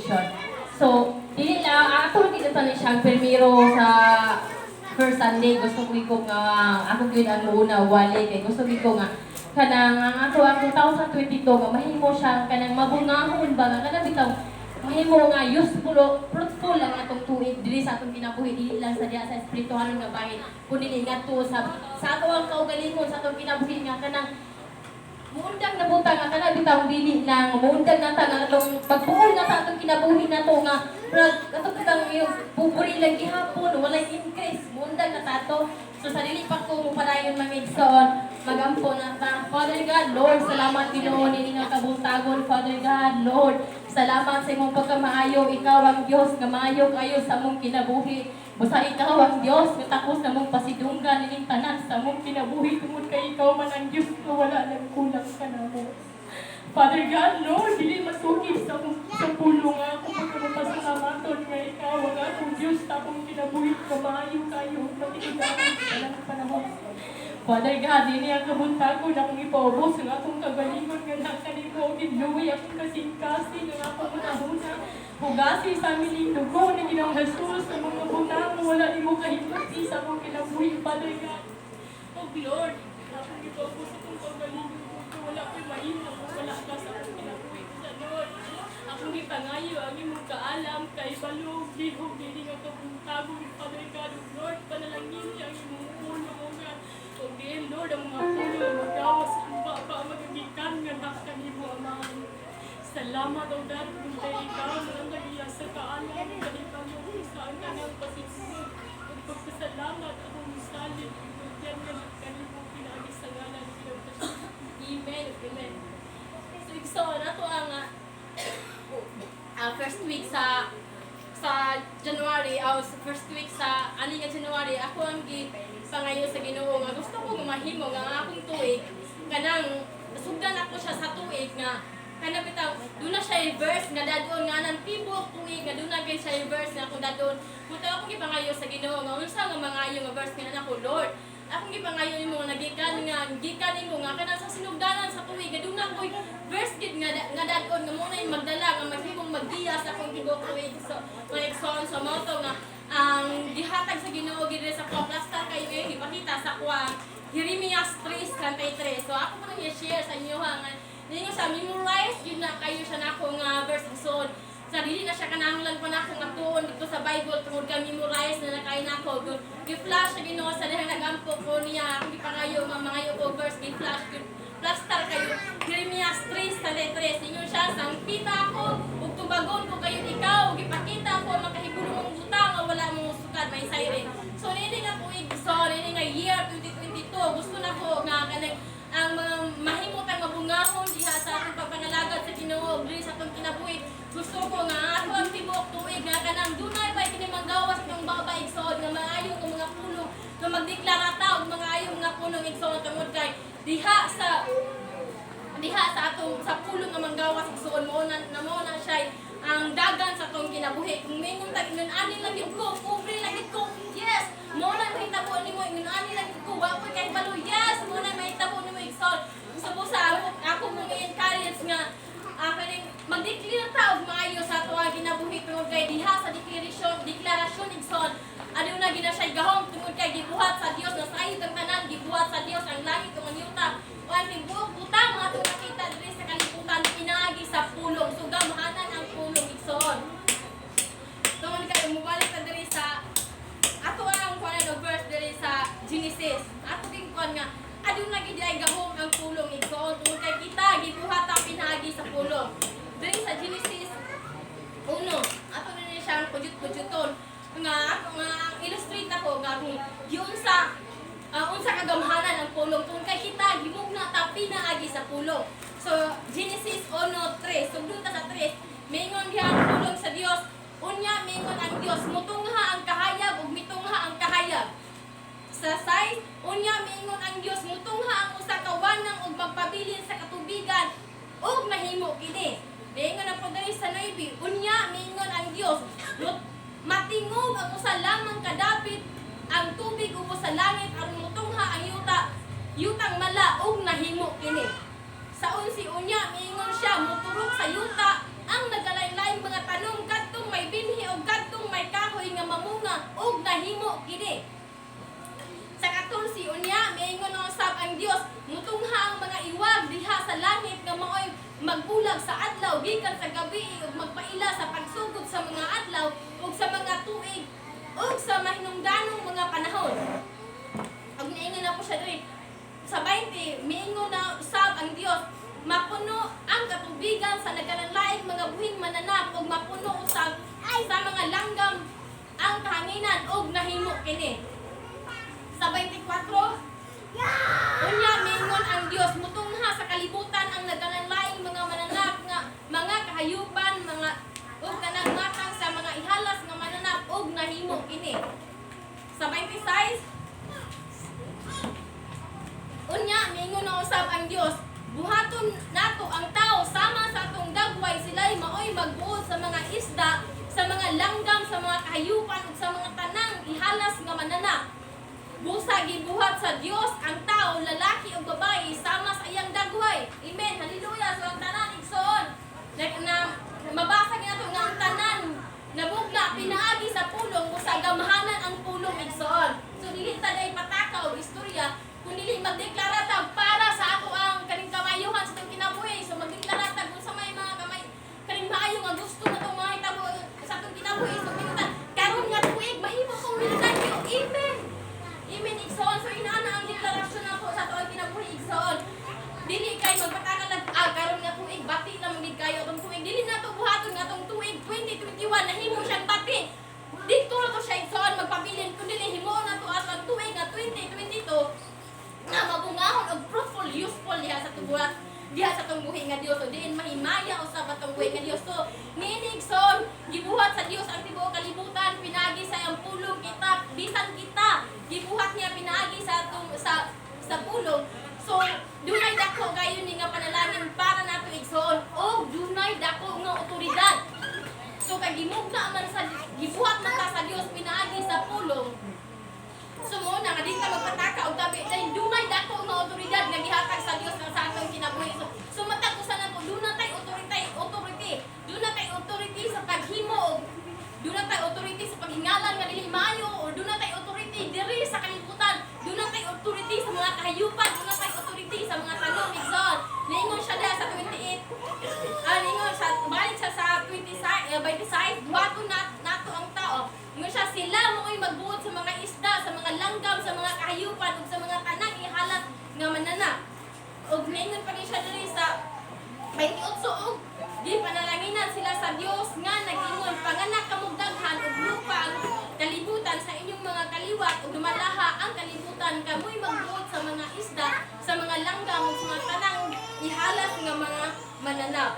congregation. So, dili lang, ato dito sa siyang primero sa first Sunday, gusto ko nga, ako yun ang una, wali, kay gusto ko nga, kanang ang ato ang 2022 nga mahimo siya kanang mabungahon ba nga kanang bitaw mahimo nga useful fruitful ang atong tuig diri sa atong kinabuhi dili lang sa diha sa espirituhanon nga bahin kundi ngadto sa ato ang kaugalingon sa atong kinabuhi nga kanang muundang na buta nga kanang bitaw dili lang muundang na ta nga atong pagbuol na sa atong kinabuhi nato nga katong kitang yung buburi lang gihapon walay increase muundang na tato so sa dili pa ko mupadayon mamigsoon magampo na ta. Father God, Lord, salamat Ginoo nini nga kabuntagon. Father God, Lord, salamat sa imong pagkamaayo. Ikaw ang Dios nga maayo kayo sa mong kinabuhi. Basta ikaw ang Dios nga takos na mong pasidunggan nining tanan sa mong kinabuhi tungod kay ikaw man ang Dios nga wala nang kulang kanamo. Father God, Lord, dili masukib sa pulo nga ako pagkapasalamaton nga ikaw ang akong Dios sa akong kinabuhi nga maayo kayo matinigaman sa tanan panahon. Father God, dili ang kabuntagon akong ipaubos ang akong kagalingon nga nakanimo gidluwi akong kasing-kasing ang akong unahuna. Hugasi sa amin yung dugo na Ginoong Jesus sa mga bunang wala ni mo kahimati sa akong kinabuhi, Father God. Oh Lord, akong ipaubos akong kagalingon ko wala ko'y mahimo kung wala ka sa akong kinabuhi. Sa Lord, akong ipangayo ang imong kaalam kay balog, lihog, dili nga kabuntagon, Father God. Oh Lord, panalangin niya ang imong puno mo nga. Okay, Lord, ang mga puno magawas ang baba magagikan nga nakanimo amahan. Salamat o God kung tayo ikaw na ang nagiya sa kaalam ng kanilang yung saan ka ng pasisunod. At pagpasalamat akong misalin kung yan nga nakanimo pinagi sa ngalan ng Pilipinas. Amen. Amen. So, nato ang first week sa January, first week sa ani nga January, ako ang pangayo sa Ginoo nga gusto ko nga mahimo nga akong tuig kanang nasugdan ako siya sa tuig nga kanang bitaw doon na siya verse nga dadon nga nang tibok tuig nga doon na gyud siya verse nga akong dadon kuto akong gipangayo sa Ginoo nga unsa nga mangayo nga verse nga nako Lord akong gipangayo nimo nga gikan nimo nga kanang sa sinugdanan sa tuig nga doon na koy verse gid nga dadon nga mo na magdala nga mahimong magdiya sa akong tibok tuig so like so mo to nga ang gihatag sa Ginoo gid sa plastar kayo ipakita sa kuha Jeremias 3:33. So ako man i-share sa inyo nga ninyo sa memorize yun na kayo siya nako nga verse so sa dili na siya kanahanglan pa nako nga tuon dito sa Bible tungod ka memorize na nakay nako gi-flash sa Ginoo sa dihang nagampo ko niya akong gipangayo mga ko verse gi-flash plastar kayo Jeremias 3:33 ninyo siya sangpita ako ug tubagon ko kayo ikaw gipakita ko makahibulong mong butang nga wala mong sukat may siren so nini nga tuig so nini nga year 2022 gusto na ko nga kanang ang mga mahimutang mabungahon diha sa atong pagpangalagad sa Ginoo diri sa atong kinabuhi gusto ko nga ato ang tibok tuig nga kanang dunay pa kini manggawas ng baba igsoon nga maayo ng mga puno nga magdeklara ta og mga ayo mga puno igsoon tungod kay diha sa atong sa pulong nga manggawas igsoon mo na siya ang dagan sa atong kinabuhi kung mingon tag ingon ani lang gyud ko pobre lang gyud ko yes mo na mahitabo nimo ingon ani lang gyud ko wa ko kay balo yes mo na mahitabo nimo igsoon gusto sa ako mo encourage nga kaning mag-declare ta og maayo sa ato ang kinabuhi tungod kay diha sa deklarasyon igsoon aduna gina siya gahom tungod kay gibuhat sa Dios na sayo ang tanan gibuhat sa Dios ang langit ug ang yuta o ang tibuok butang mga atong nakita diri sa kalibutan pinaagi sa pulong so gamahanan ang pulong igsoon tungod kay mubalik ta diri sa ato ang kuno verse diri sa Genesis ato ging kon nga aduna gid ay gahom ang pulong igsoon tungod kay kita gibuhat ta pinaagi sa pulong diri sa Genesis 1 ato ni siya pujut-pujuton nga illustrate ako nga kung unsa kagamhanan ang pulong kung kay kita gimugna ta pinaagi sa pulong so Genesis 1:3 sugdon ta sa 3 mingon diha ang pulong sa Dios unya mingon ang Dios mutungha ang kahayag ug mitungha ang kahayag sa 6 unya mingon ang Dios mutungha ang usa ka wanang ug magpabilin sa katubigan ug nahimo kini mingon ang pagdali sa 9 unya mingon ang Dios matingog ang usa lamang kadapit ang tubig ubo sa langit aron mutungha ang yutang mala ug nahimo kini sa 11 unya miingon siya moturok sa yuta ang nagalain-laing mga tanong nahimo kini. Sa 14 unya miingon nga usab ang Dios, mutungha ang mga iwag diha sa langit nga maoy magbulag sa adlaw gikan sa gabi ug magpaila sa pagsugod sa mga adlaw ug sa mga tuig ug sa mahinungdanong mga panahon. Ug niingon ako siya diri sa 20 miingon na usab ang Dios, mapuno ang katubigan sa nagkalanlaing mga buhing mananap ug mapuno usab sa mga langgam ang kahanginan ug nahimo kini. Sa 24, unya mingon ang Dios, mutungha sa kalibutan ang nagkalanlaing mga mananap nga mga kahayupan, mga ug kanang matang sa mga ihalas nga mananap ug nahimo kini. Sa 26, unya mingon na usab ang Dios, buhaton nato ang tao sama sa atong dagway, sila'y maoy magbuod sa mga isda, sa mga langgam, sa mga kahayupan ug sa mga tanang ihalas nga mananap. Busa gibuhat sa Dios ang tao, lalaki o babae, sama sa iyang dagway. Amen. Hallelujah. So ang tanan igsoon na mabasa nato nga ang tanan nabugna pinaagi sa pulong busa gamahanan ang pulong igsoon. So dili ta day pataka og istorya, kun dili magdeklara ta para sa ato ang kaning kamayuhan sa atong kinabuhi. So magdeklara ta kung sa may mga kamay kaning maayo nga gusto nato mga hitabo sa atong kinabuhi. So pinunta karon nga tuig mahimo kong milyonaryo. Amen. Amen, igsoon. So inaana ang deklarasyon nako sa tuig kinabuhi igsoon. Dili kay magpataka lang karon nga tuig bati lang gid kayo atong tuig. Dili na to buhaton nga atong tuig 2021 nahimo siyang bati. Dito na to siya igsoon magpabilin kun dili himo na to atong tuig nga 2022 nga mabungahon og fruitful, useful diha sa tubuhat diha sa atong buhi nga Dios. So diin mahimaya usab atong buhi nga Dios. So niini igsoon gibuhat sa Dios ang tibuok kalibutan, pinagi sa iyang pulong kita, bisan kita gibuhat niya pinaagi sa atong sa pulong. So dunay dako kayo ni nga panalangin para nato igsoon o dunay dako nga otoridad. So kay gimugna man sa gibuhat man ta sa Dios pinaagi sa pulong. So mo na nga di ta magpataka og gabi dahil dunay dako nga otoridad nga gihatag sa Dios sa atong kinabuhi. So matag usa na po dunay tay authority. Dunay tay authority sa paghimo, dunay tay authority sa paghingalan nga dili maayo, o dunay tay authority diri sa kalibutan, dunay tay authority sa mga kahayupan, dunay tay authority sa mga tanong igsoon. Niingon siya diha sa 28. Niingon sa balik siya sa 26, buhaton nato ang tao. Ingon siya sila mo'y magbuot sa mga isda, sa mga langgam, sa mga kahayupan ug sa mga tanang ihalat nga mananap. Ug niingon pa siya diri sa 28 ug di panalanginan sila sa Dios nga nag-ingon, panganak kamong daghan ug lupa ang kalibutan sa inyong mga kaliwat ug dumalaha ang kalibutan, kamoy magbuot sa mga isda, sa mga langgam ug sa mga tanang ihalas nga mga mananap.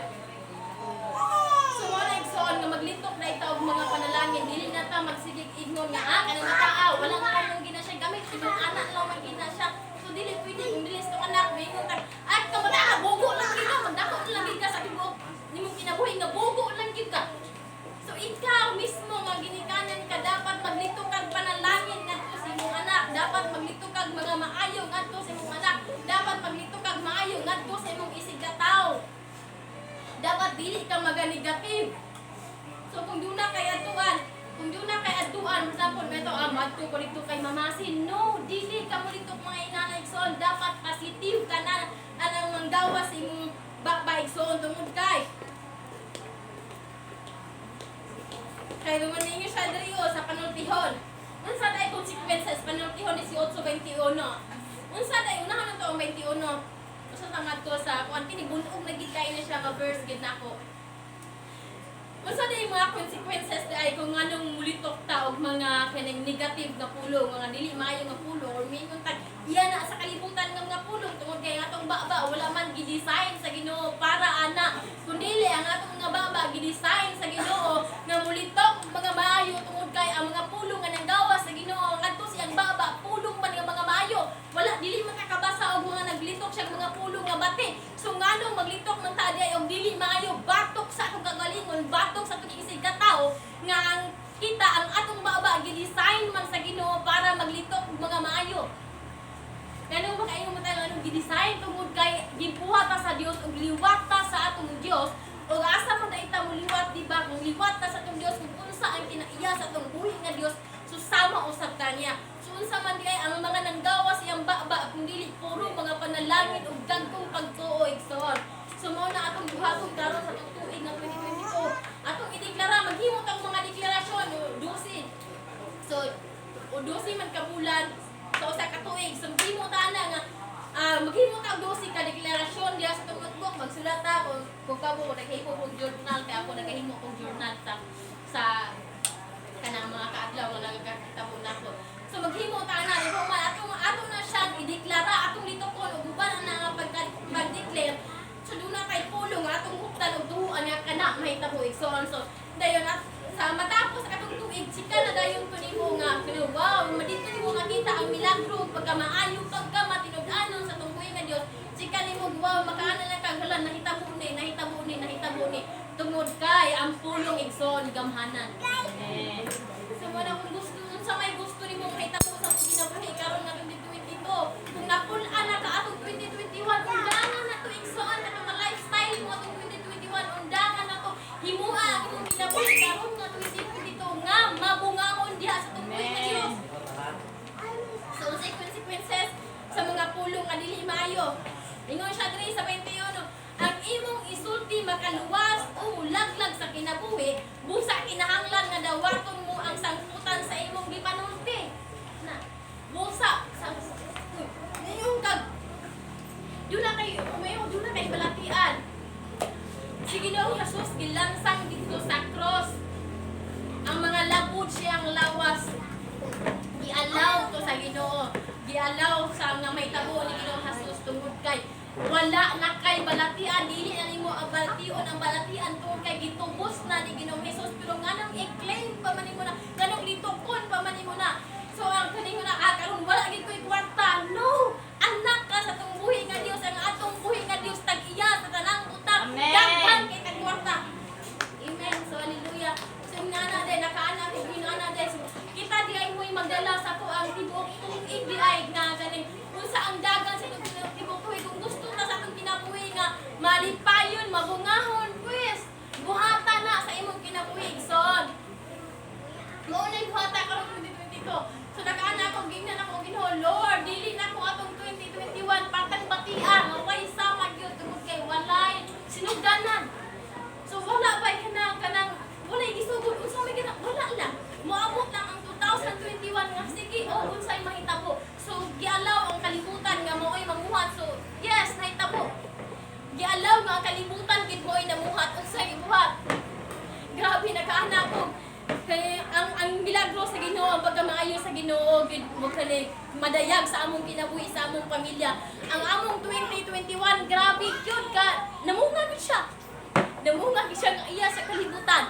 So mo na igsoon nga maglitok na ita og mga panalangin, dili na ta magsigig ignon nga kanang tao wala nga mong gina siya gamit ibang anak lang man gina siya. So dili pwede kung dilis to anak mingon tag at kamata bogo lang gid ka magdako lang gid ka sa tibuok nimong kinabuhi nga bogo lang gid ka. So ikaw mismo nga ginikanan ka dapat maglitok kag panalangin ngadto sa imong anak, dapat maglitok kag mga maayo ngadto sa imong anak, dapat maglitok kag maayo ngadto sa imong isig ka tawo. Dapat dili ka maganigative. So kung duna kay atuan, for example, meto madto ko dito kay mamasin. No, dili ka mo dito mga inanay igsoon, dapat positive ka na anang manggawas imong bakba igsoon tungod kay. Kay dumaningi siya diri sa panultihon. Unsa day consequences panultihon 18:21. Unsa day unahan to ang 21. Usa ta madto sa kuan kini bunog na gid kay na siya nga verse gid nako. Unsa day mga consequences day kung nganong mulitok ta og mga kanang negative nga pulong, mga dili maayo nga pulong or mingon tag iya na sa kalibutan nga mga pulong tungod kay atong baba wala man gi-design sa Ginoo para ana, kundi ang atong nga baba gi-design sa Ginoo nga mulitok mga maayo tungod kay ang mga pulong nga nanggawas sa Ginoo ngadto siyang baba pulong man nga mga maayo, wala dili makakabasa og mga naglitok siya mga pulong nga bati. So nganong maglitok man ta diay og dili maayo batok sa atong kagalingon, batok sa atong isig ka tawo nga ang kita ang atong baba gi-design man sa Ginoo para maglitok og mga maayo. Ganun ba kayo mo tayo anong gi-design tungod kay gibuhat ta sa Dios ug liwat ta sa atong Dios ug asa man na ita mo liwat, di ba? Kung liwat ta sa atong Dios kung unsa ang kinaiya sa atong buhi nga Dios, so sama usab kaniya. So unsa man di ay ang mga nanggawas iyang baba kung dili puro mga panalangin ug dagkong pagtuo igsoon. So mao na atong buhaton karon sa tuig ng 2022. Atong ideklara maghimo tang mga deklarasyon 12. So o 12 man ka bulan sa usa ka tuig. So maghimo ta na nga maghimo ta og 12 ka deklarasyon diha sa notebook, magsulat ta kung kamo naghimo og journal kay ako naghimo og journal sa kanang mga kaadlaw nga nagakitabo nako. So maghimo ta na ibo man atong na siya ideklara atong litukon ug uban na nga pag-declare. So doon na kay pulong atong huptan og duhuan nga kana mahitabo igsoon. So dayon at sa matapos atong tuig sika na dayon ko nimo nga wow madito nimo makita ang milagro pagkamaayo pagka matinud-anon sa tungkuy nga Dios. Sika nimo wow makaana na kag hala nahitabo ni tungod kay ang pulong igsoon gamhanan. Amen. So wala kung gusto sa may gusto nimo mahitabo sa mong kinabuhi karon nga 2022 kung napul-an na ka atong 2021 undangan na to igsoon na mga lifestyle mo atong 2021 undangan na to himua ang imong kinabuhi karon nga 2022 nga mabungahon diha sa tungkuy nga Dios. So unsay consequences sa mga pulong nga dili maayo. Ingon siya diri sa 21 ang imong isulti makaluwas o laglag sa kinabuhi busa kinahanglan nga dawaton mo ang sangputan sa imong gipanulti na busa sang inyong kag dula kay balatian si Ginoong Jesus gilansang dito sa cross ang mga labod siyang lawas gialaw to sa Ginoo gialaw sa mga mahitabo ni Ginoong Jesus tungod kay wala na kay balatian dili na nimo ang balation ang balatian tungod kay gitubos na ni Ginoong Hesus pero nganong i-claim pa man nimo na nganong litukon pa man nimo na so ang kaning na karon wala gid koy kwarta no anak ka sa tong buhi nga Dios ang atong buhi nga Dios tag-iya sa tanang utang daghan kay tag kwarta amen so hallelujah so nana day nakaana ko ginana day so kita di ay mo'y magdala sa to ang tibok tuig di ay nga ganing unsa ang dagan sa tibok tuig kung gusto na sa atong kinabuhi nga malipayon mabungahon pues buhata na sa imong kinabuhi son mo na buhata karon 2022 so nakaana ko gingnan ako Ginoo Lord dili na ko atong 2021 patang batian way sama gyud tungod kay walay sinugdanan so wala ba kanang walay gisugod unsa may kana wala lang moabot lang ang 2021 nga sige unsay mahitabo so gialaw ang kalibutan nga mo'y mamuhat so yes nahitabo gialaw nga ang kalibutan gid mo'y namuhat unsay ibuhat grabe nakaana ko kay ang milagro sa Ginoo ang pagkamaayo sa Ginoo gid mo kani madayag sa among kinabuhi sa among pamilya ang among 2021 grabe gyud ka namunga gid siya nga iya sa kalibutan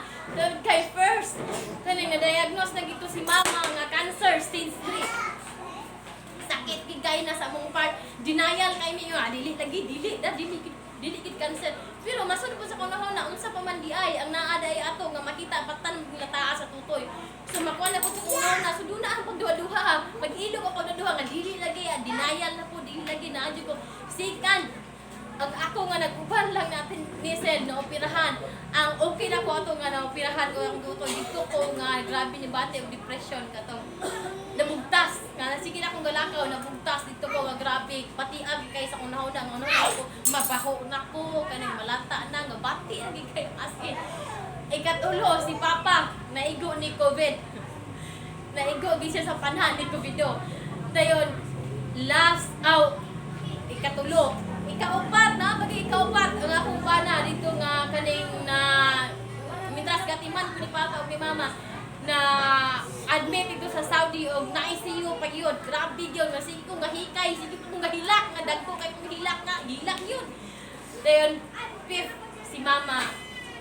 kay first kani nga diagnose na gito si mama nga cancer stage 3 sakit gigay na sa among part denial kay mi dili gid cancer pero masunod po sa kunahon na unsa pa man di ay ang naaday ato nga makita patan nga taas sa tutoy so makuha na po sa kunahon na so duna ang pagduha-duha pag-ilo ko pagduha nga dili lagi denial na po dili lagi na ko second ang ako nga nag-uban lang natin nisel na operahan ang okay na ko ato nga na operahan ko ang tutoy dito ko nga grabe ni bate og depression katong nabugtas nga sige na akong galakaw nabugtas dito ko nga grabe pati ag kay sa unahon na ko mabaho na ko kanang malata na nga bati ag kay askin ikatulo si papa naigo ni COVID naigo gi siya sa panhan ni COVID dayon last out ikatulo ikaupat na pagi ikaupat ang akong pana dito nga kaning na mitras gatiman ko ni papa ug ni mama na admit ito sa Saudi og na ICU pa gyud grabe gyud nga sige ko nga hikay sige ko nga hilak nga dagko kay kung hilak yun dayon fifth si mama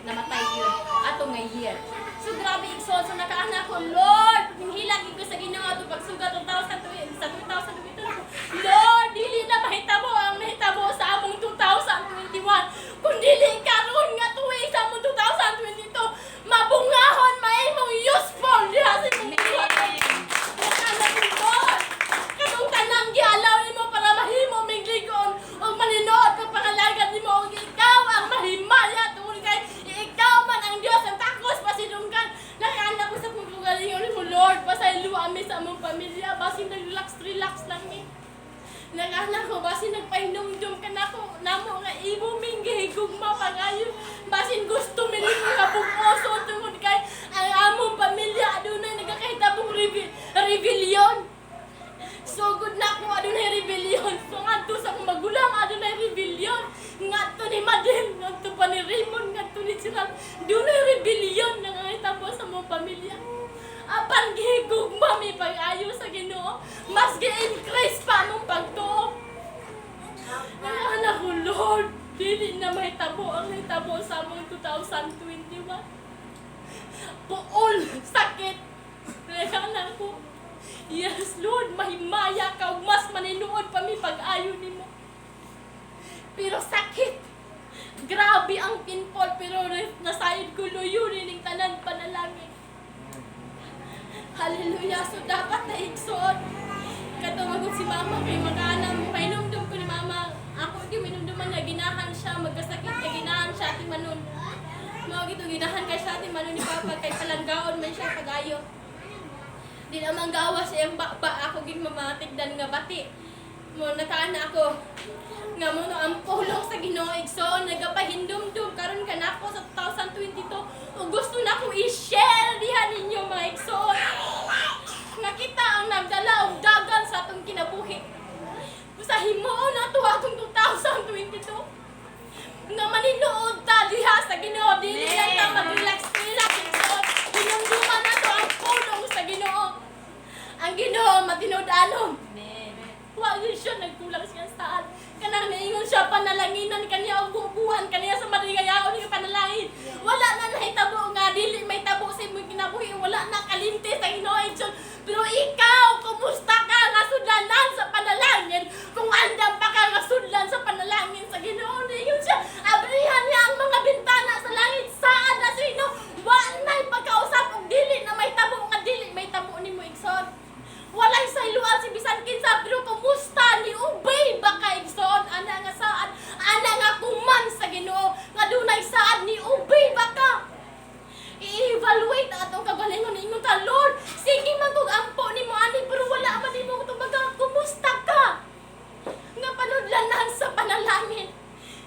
namatay yun ato nga year so grabe igsoon so nakaana ko Lord hilak ko sa Ginoo ato pagsugat 2022 Lord dili na mahitabo ang mahitabo sa among 2021 kung dili karon nga tuig sa among 2022 mabungahon maimong useful diha sa imong buhay katong tanang gialaw nimo para mahimo migligon o maninood kang pangalagad nimo og ikaw ang mahimaya tungod kay ikaw man ang Dios ang takos pasidunggan nakaanak ko sa paglugalingon mo Lord pasaylo ang pamilya, basin nag-relax lang eh. Nag-anak ko, basin nagpahinumdum ka na ko, namo nga imo ming gugma pangayo, basin gusto mili mo nga bukoso tungod kay ang among pamilya adunay nagakahitabong rebellion. So good na ko adunay rebellion. So ngadto sa akong magulang adunay rebellion. Ngadto ni Madel, ngadto pa ni Raymond, ngadto ni Chiral, dunay rebellion nangahitabo sa mong pamilya. Apan gihigugma mi pag-ayo sa Ginoo, mas gi-increase pa mong pagtuo. Anak ko, Lord, dili na mahitabo ang hitabo sa among 2021. Puol, sakit. Anak ko, yes, Lord, mahimaya ka, mas maninuod pa mi pag-ayo nimo. Pero sakit. Grabe ang pinpol, pero nasayod ko luyo ning tanan panalangin. Hallelujah. So dapat na igsoon. Katumagot si mama kay mag-anak mo. Painumdum ko ni mama. Ako yung minumduman niya. Ginahan siya. Magkasakit kay ginahan siya. Ati manon. Mga gito ginahan kay siya. Ati manon ni papa. Kay palanggaon man siya pag-ayo. Di naman gawa siya yung Ako gin mamatigdan nga bati. Mo nakaana ako. Nga mo no ang pulong sa Ginoo igsoon. Nagapahindumdum. Karon ka na ako sa 2022. O gusto na akong i-share diha ninyo mga igsoon. Nga kita ang nagdala og dagan sa atong kinabuhi. Sa himuon na to atong 2022. Nga maninuod ta diha sa Ginoo, dili lang ta mag-relax igsoon. Hinumduman na to ang pulong sa Ginoo. Ang Ginoo matinud-anon. Wa gyud siya nagkulang siya sa saan. Kanang niingon siya panalanginan kaniya og bubuhan kaniya sa madigayaon ni panalangin. Wala na nahitabo nga dili may tabo sa imong kinabuhi, wala na kalimti sa Ginoo. Pero ikaw, kumusta ka nga sudlanan sa panalangin? Kung andam pa ka nga sudlan sa panalangin sa Ginoo, niingon siya abrihan niya ang mga bintana sa langit. Saan na sino? Wa nay pagkausap og dili na may tabo nga dili may tabo nimo igsoon. Walay sayloan si bisan kinsa, pero kumusta ni ubay ba ka igsoon? Ana nga saan? Ana nga kuman sa Ginoo nga dunay saan ni ubay ba ka? I-evaluate na atong kagalingon ingon ta, Lord, sige man kog ampo nimo ani pero wala man nimo tubaga. Kumusta ka? Nga panudlanan sa panalangin.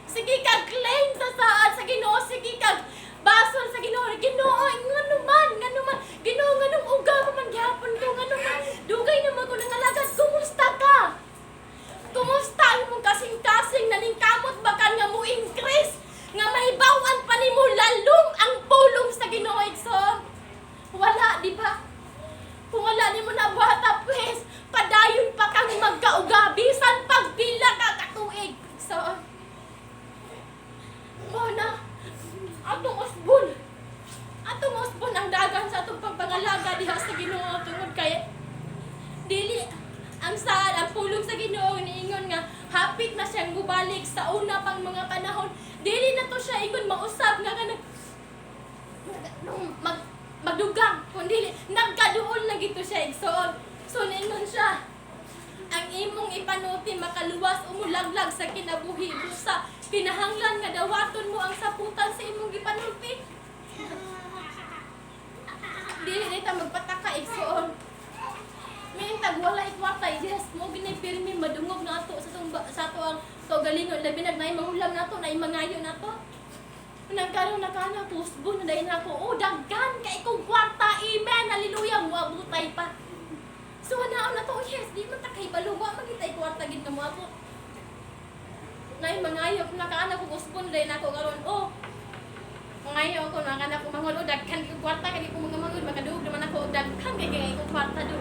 Sige kag claim sa saan sa Ginoo, sige kag basol sa Ginoo. Ginoo, ngano man, Ginoo nganong uga ko man gihapon ko, ngano man dugay na mo ko nangalagad. Kumusta ka? Kumusta ang mong kasing-kasing naningkamot bakan nga mo increase nga mahibawan pa nimo lalong ang pulong sa Ginoo igsoon? Wala, di ba? Kung wala nimo na buhata, pues padayon pa kang magkauga bisan pagpila ka katuig igsoon. Mo na atong usbon ang dagan sa atong pagpangalaga diha sa Ginoo tungod kay dili ang saan ang pulong sa Ginoo niingon nga hapit na siyang gubalik sa una pang mga panahon. Dili na to siya ingon mausab nga magdugang kundi nagkaduol na gito siya igsoon. So niingon siya ang imong ipanuti makaluwas umulaglag sa kinabuhi busa kinahanglan nga dawaton mo ang saputan sa imong gipanuti. Dili nita magpataka igsoon. May tagwala ikwarta, yes, mo ginipirmi madungog na ato sa ato ang kaugalingon, labi nagnay mangulam nato na imangayo nato. Nagkaroon na kana pusbo na dayon ako, oh daghan kay kong kwarta, amen, hallelujah, muabutay pa. So hanaon na to, yes, di man ta kay baluwa magitay kwarta gid nga moabot. Nay mangayo na kana ko pusbo na dayon ako karon, oh. Mangayo ako na kana ko mangol, daghan kay kwarta kay ko mga mangol makadug naman ako daghan kay kong kwarta do.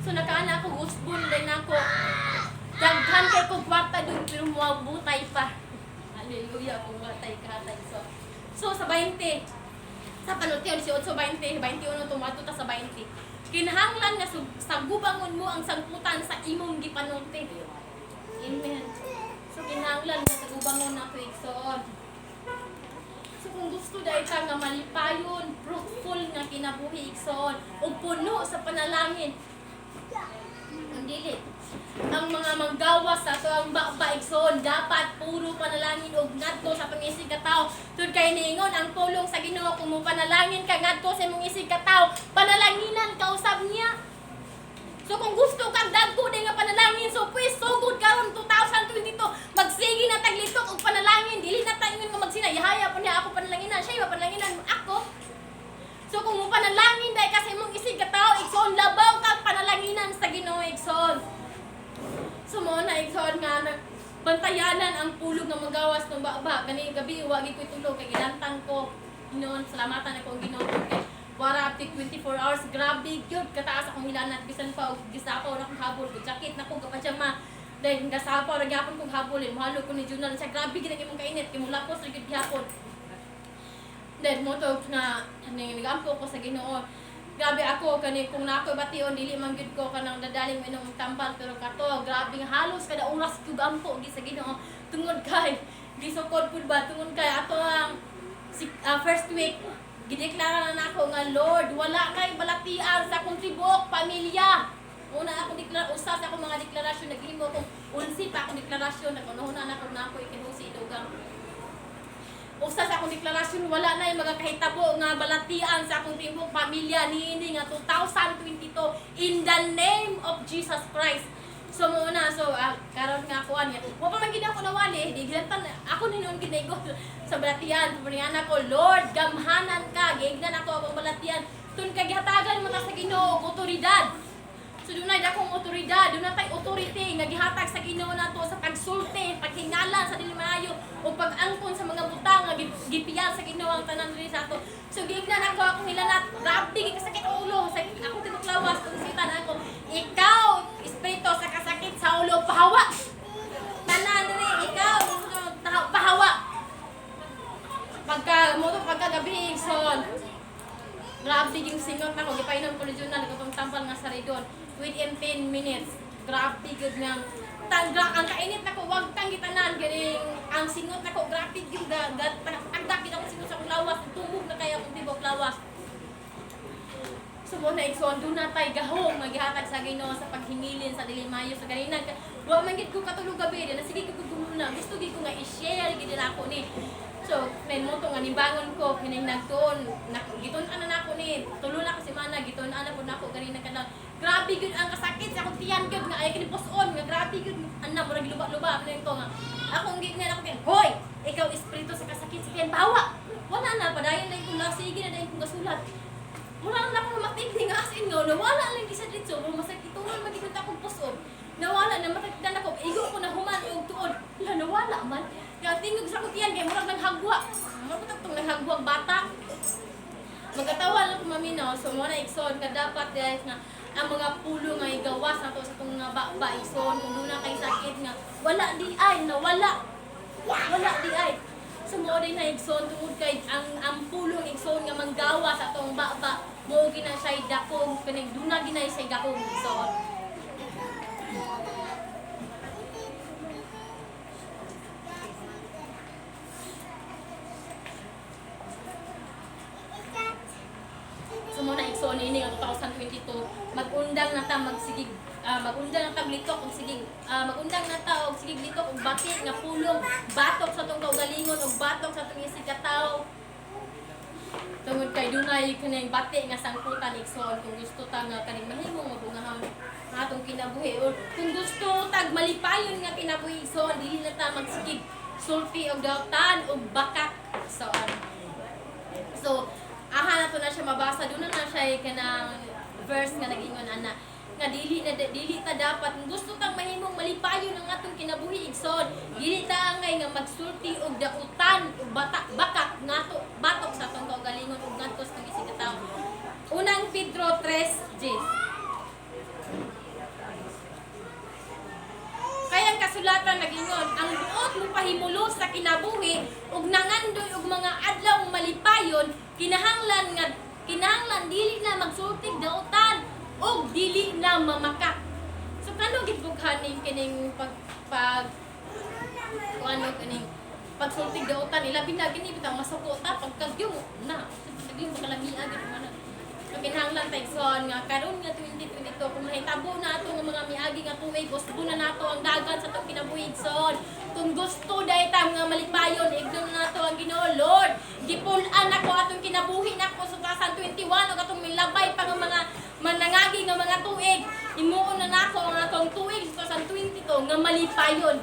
So nakaana ako usbon din ako. Daghan kay kog kwarta dun pero muabutay pa. Hallelujah, kung watay katay. So sa 20 sa panutyon si 8:20, 21 tumato ta sa 20. Kinahanglan nga sagubangon mo ang sangputan sa imong gipanulti. Amen. So kinahanglan nga sagubangon nato igsoon. So kung gusto dahil ka nga malipayon, fruitful nga kinabuhi igsoon, ug puno sa panalangin. Ang dili. Ang mga manggawas sa to ang baigsoon dapat puro panalangin og ngadto sa pangisig ka tawo. Tud kay niingon ang pulong sa Ginoo kung mo panalangin ka ngadto sa imong isig ka tawo, panalanginan ka usab niya. So kung gusto kang dagko din nga panalangin, so please sugod karon 2022 magsige na taglitok og panalangin, dili na ta ingon nga magsinayahaya po niya ako panalanginan, siya iba panalanginan ako. So kung mo panalangin dahil kasi mong isig ka tao, igsoon labaw kang panalanginan sa Ginoo igsoon. So mo na igsoon nga bantayanan ang pulog nga magawas ng baba. Gani gabi wagi ko'y tulog kay gilantang ko. Noon salamatan ako ang Ginoo kay wara up to 24 hours, grabe gyud kataas akong hilanat bisan pa og gisapaw na kong habol ko jacket na ko kapajama dahil gasapaw ra gyapon kong habol mahalo ko ni Junal siya grabe gid ang imong kainit kay mulapos ra gyud gyapon dahil mo to na nigampo ko sa Ginoo. Grabe ako kani kung nako bation dili man gyud ko kanang dadaling inom tambal pero kato grabe nga halos kada oras ko gampo gi sa Ginoo tungod kay gisukod pud ba tungod kay ato ang first week gideklara na nako nga Lord wala kay balatian sa akong tibuok pamilya. Una ako usa sa akong mga deklarasyon naghimo kong unsi pa akong deklarasyon nagunahuna na ako ikinusi dugang. Usa sa akong deklarasyon wala na yung mga kahitabo nga balatian sa akong tibuok pamilya niini nga 2022 in the name of Jesus Christ. So muna karon nga kuan nga wa pa man gid ako nawali di gilantan ako ninon gid naigo sa balatian puniana ko Lord gamhanan ka giignan ako akong balatian tun kay gihatagan mo ta sa Ginoo og otoridad. So dunay dakong otoridad dunay tay authority nga gihatag sa Ginoo nato sa pagsulti paghingalan sa dili maayo o pag-angkon sa mga butang nga gipiyal sa Ginoo ang tanan diri sa ato. So giignan ako akong hilanat grabe gi kasakit ang ulo sa akong tibok lawas kung sitan ako ikaw espiritu sa kasakit sa ulo pahawa tanan diri ikaw pahawa pagkagabi son grabe yung singot na ko gipainom ko regional nagutong tampal nga sa redon within 10 minutes grabe gud nang ang kainit na ko wag tang gitanan ganing ang singot na ko grabe gud agdak gid ako singot sa akong lawas tubog na kaya akong tibok lawas. So mo na igsoon do na tay gahong maghihatag sa Ginoo sa paghingilin sa dili maayo sa ganina wa man gid ko katulog gabi na sige ko gumuna gusto gid ko nga i-share gid nako ni. So men mo to nga nibangon ko kining nagtuon gitun-an na nako ni tulo na kasi mana gitun-an na pud nako ganina kada grabe gud ang kasakit sa akong tiyan gud nga ay kini puson nga grabe gud anna murag luba-luba man ko nga akong gignan ako kay hoy ikaw espiritu sa kasakit sa tiyan bawa wala na padayon lang ko na sige na dayon ko gasulat. Mura na ako matigdi nga as in nga, nawala lang di sa dito, masakit itunan magiging akong puson. Nawala na matakdan ako, igo ko na human og tuod. Nawala man. Kaya tingog sa kutiyan kay murag naghagwa. Murag tong naghagwa bata. Magatawa lang ko maminaw, so mo na igsoon ka dapat guys nga ang mga pulo nga igawas nato sa tong nga ba igsoon kung duna kay sakit nga wala di ay nawala. Wala di ay. So mo din na igsoon tungod kay ang pulong igsoon nga manggawa sa atong baba mo gina siya dakong kaning duna gina siya dakong igsoon. So mo na igsoon ini nga 2022 mag-undang na ta magsigig magundang ang taglitok og sige magundang na ta og sige litok og bakit nga pulong batok sa tong kaugalingon og batok sa tong isig ka tawo tungod kay dunay kaning bati nga sangkutan igsoon kung gusto ta nga kaning mahimong mabungahon nga atong kinabuhi or kung gusto tag malipayon nga kinabuhi igsoon dili na ta magsigig sulti og dautan og bakak igsoon. So aha na to na siya mabasa duna na siya kanang verse nga nagingon ana nga dili ta dapat gusto tang mahimong malipayon ang atong kinabuhi igsoon dili ta angay nga magsulti og dautan ug bakak ngato batok sa atong kaugalingon ug ngadto sa isig ka tawo. Unang Pedro 3:10 kaya ang kasulatan nagingon ang buot mo pahimulo sa kinabuhi ug nangandoy og mga adlaw malipayon kinahanglan dili na magsulti dautan og dili na mamakak. So kano gid bughaning kining pagsultig dautan ilabi na gini bitang masuko ta pagkagyo na sige makalami agad man. So kinahanglan taigsoon nga karon nga 2022 kung mahitabo na ato nga mga miagi nga tuig gusto na nato ang dagan sa atong kinabuhi igsoon. Kung gusto dahi ta nga malipayon ignon nato ang Ginoo Lord gipul-an ako atong kinabuhi nako sa 2021 ug atong milabay pa nga mga manangagi nga mga tuig Imuon na nako ang atong tuig 2022 nga malipayon.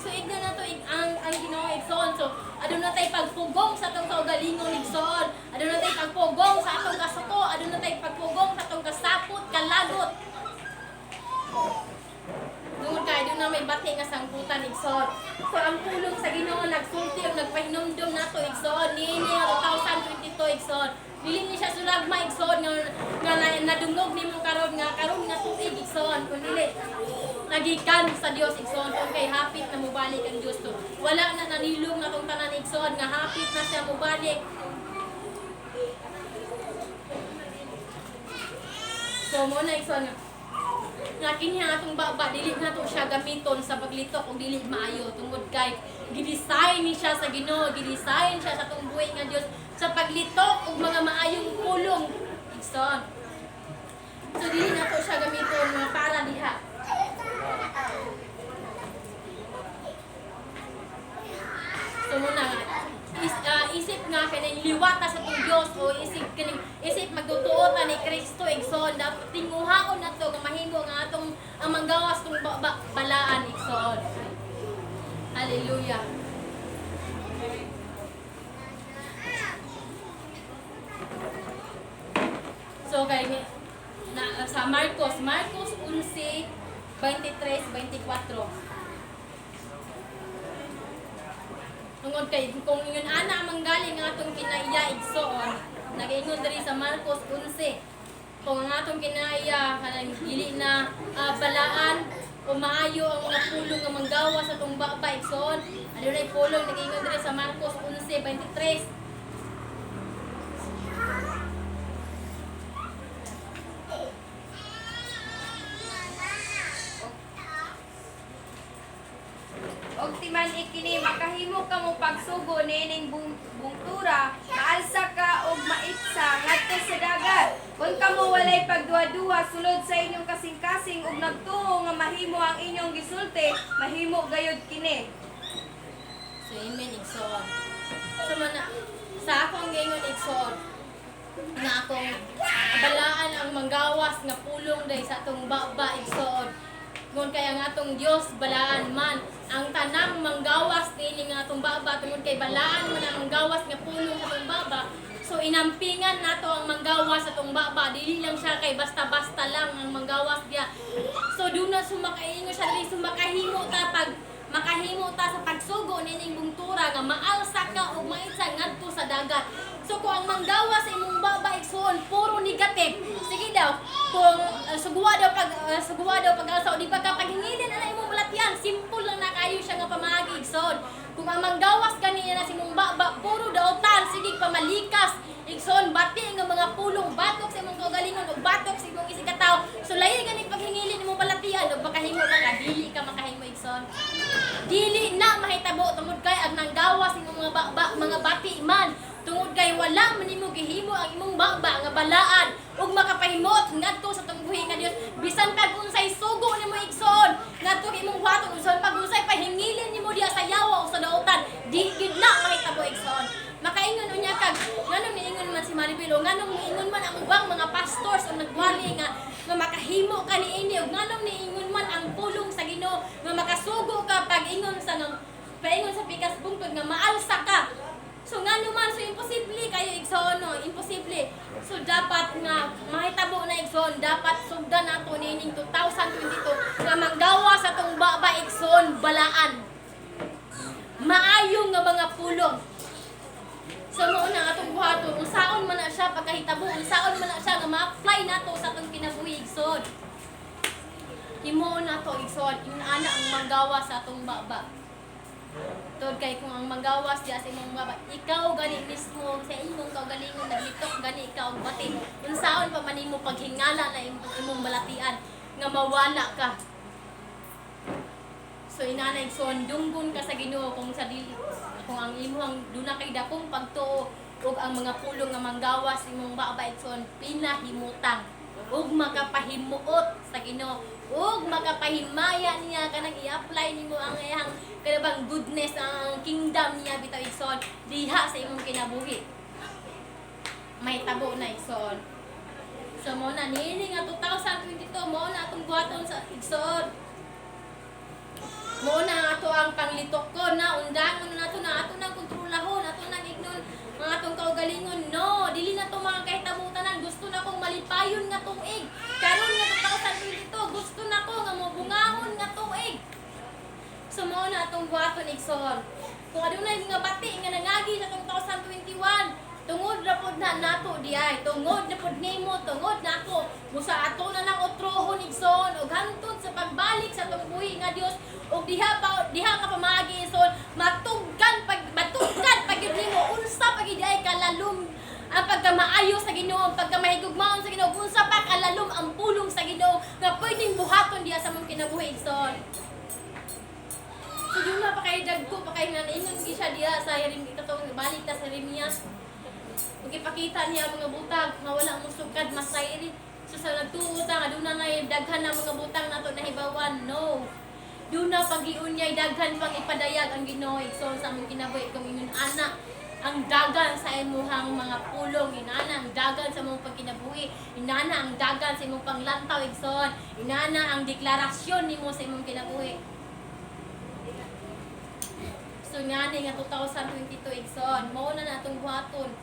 So igno na to ang Ginoo igsoon. So aduna tay pagpugong sa atong kaugalingon igsoon. Aduna tay pagpugong sa atong kasuko, aduna tay pagpugong sa atong kasapot, kalagot. Doon kay doon na may bati nga sangputan igsoon. So ang pulong sa Ginoo nagsulti ug nagpahinumdum nato igsoon niini nga 2022 igsoon. Dili ni siya sulagma igsoon nga nadungog nimo karon nga tuig igsoon kun dili nagikan sa Dios igsoon kung kay hapit na mobalik ang Dios to. Wala na nanilong na tong tanan igsoon nga hapit na siya mobalik. So mo na igsoon nga kini atong baba dili nato siya gamiton sa paglitok ug dili maayo tungod kay gidesign ni siya sa Ginoo, gidesign siya sa atong buhay nga Dios sa paglitok ug mga maayong pulong igsoon. So dili nato siya gamiton nga para diha. So muna isip nga kanang liwata sa tong Dios o isip magtutuo ta ni Kristo igsoon dapat tinguhaon nato nga mahimo nga atong ang manggawas tong balaan igsoon. Hallelujah. So kay sa Marcos 11:23-24. Tungod kay kung ingon ana manggaling nga atong kinaiya igsoon, nag-ingon diri sa Marcos 11. Kung ang atong kinaiya kanang dili na balaan o maayo ang mga pulong nga manggawa sa atong baba igsoon, adunay pulong nag-ingon diri sa Marcos 11:23. Og timan ikini makahimo ka mo pagsugo nining bungtura, maalsa ka og maitsa ngadto sa dagat. Kung kamo walay pagduwa-duwa sulod sa inyong kasing-kasing ug nagtuo nga mahimo ang inyong gisulti, mahimo gayud kini. So amen igsoon. So mana sa akong gingon igsoon nga akong balaan ang manggawas nga pulong dai sa atong baba igsoon. Ngon kay ang atong Dios balaan man ang tanang manggawas dinhi nga atong baba tungod kay balaan man ang manggawas nga pulong sa atong baba. So inampingan nato ang manggawas sa atong baba, dili lang siya kay basta-basta lang ang manggawas diya. So do na sumakaingo siya dili sumakahimo ta sa pagsugo nining bungtura nga maalsa ka og maitsa ngadto sa dagat. So kung ang manggawas sa imong baba igsoon puro negative, sige daw kung suguwa daw pag-alsa o di ba ka paghingilin ana imong balatian, simple lang na kayo siya nga pamaagi igsoon. Kung ang manggawas kaniya na sa imong baba puro daotan, sige pamalikas igsoon bati nga mga pulong batok sa imong kaugalingon ug batok sa imong isikataw. So lahi gani paghingilin imong balatian ug makahimo ka dili ka makahimo igsoon. Dili na mahitabo tungod kay ang nanggawas imong mga bati man. Tungod kay wala man nimo gihimo ang imong baba nga balaan ug makapahimot ngadto sa tong buhi nga Dios. Bisan pag unsay sugo nimo igsoon ngadto imong buhaton uson pag unsay pahingilin nimo diha sa yawa o sa daotan, di gid na mahitabo igsoon. Makaingon unya kag nganong niingon man si Maribel o nganong niingon man ang ubang mga pastors o nagwali nga makahimo ka niini ug nganong niingon man ang pulong sa Ginoo nga makasugo ka pag ingon sa pikas bungtod nga maalsa ka. So nga naman, so imposible kayo igsoon, no? Imposible. So dapat nga mahitabo na igsoon, dapat sugdan nato nining 2022 nga manggawa sa tong baba igsoon balaan. Maayo nga mga pulong. So mo na atong buhaton, unsaon man na siya pagkahitabo, unsaon man na siya nga ma-apply nato sa atong kinabuhi igsoon. Himo na to igsoon, inaana ang manggawa sa atong baba. Tod kay kung ang manggawas diya sa imong baba, ikaw gani mismo sa imong kaugalingon naglitok gani ikaw og bati. Unsaon pa man nimo paghingala na imong balatian nga mawala ka. So inanay son dunggon ka sa Ginoo kung sa dili kung ang imong duna kay dakong pagtuo ug ang mga pulong nga manggawas imong baba son pinahimutang ug makapahimuot sa Ginoo ug makapahimaya niya kanang i-apply nimo ang iyang kanang goodness ang kingdom niya bitaw igsoon diha sa imong kinabuhi. May tabo na igsoon. So mo na nini nga 2022 mo na atong buhaton sa igsoon. Mo na ato ang panglitok ko na undangon na ato nang kontrolahon, ato nang ignon ang atong kaugalingon. No, dili na to mga kahitabutan. Gusto na kong malipayon nga tuig. Karon nga 2022 gusto na ko nga mobungahon nga tuig. So mo na atong buhaton igsoon. Kung adunay nga bati nga nangagi sa 2021, tungod na pod na nato diay, tungod na pod nimo, tungod na ako. Musa ato na lang utrohon igsoon ug hantod sa pagbalik sa atong buhi nga Dios ug diha ka pamagi igsoon, matugkan pag gyud nimo unsa pag diay kalalom ang pagkamaayo sa Ginoo, ang pagkamahigugmaon sa Ginoo, unsa pa kalalom ang pulong sa Ginoo nga pwedeng buhaton diha sa mong kinabuhi igsoon. So yun na pa kay dagko pa kay naningon gi siya diha sa katong balik ta sa Jeremias. Ug ipakita niya ang mga butang nga wala mo sugad masayri. So sa nagtuota nga duna na daghan na mga butang nato nahibawan. No. Duna pag-iunyay daghan pang ipadayag ang Ginoo igsoon sa among kinabuhi kung ingon ana ang dagan sa imuhang mga pulong, inana ang dagan sa imong pagkinabuhi, inana ang dagan sa imong panglantaw igsoon, inana ang deklarasyon nimo sa imong kinabuhi. So nga nga 2022 igsoon, mao na natong buhaton.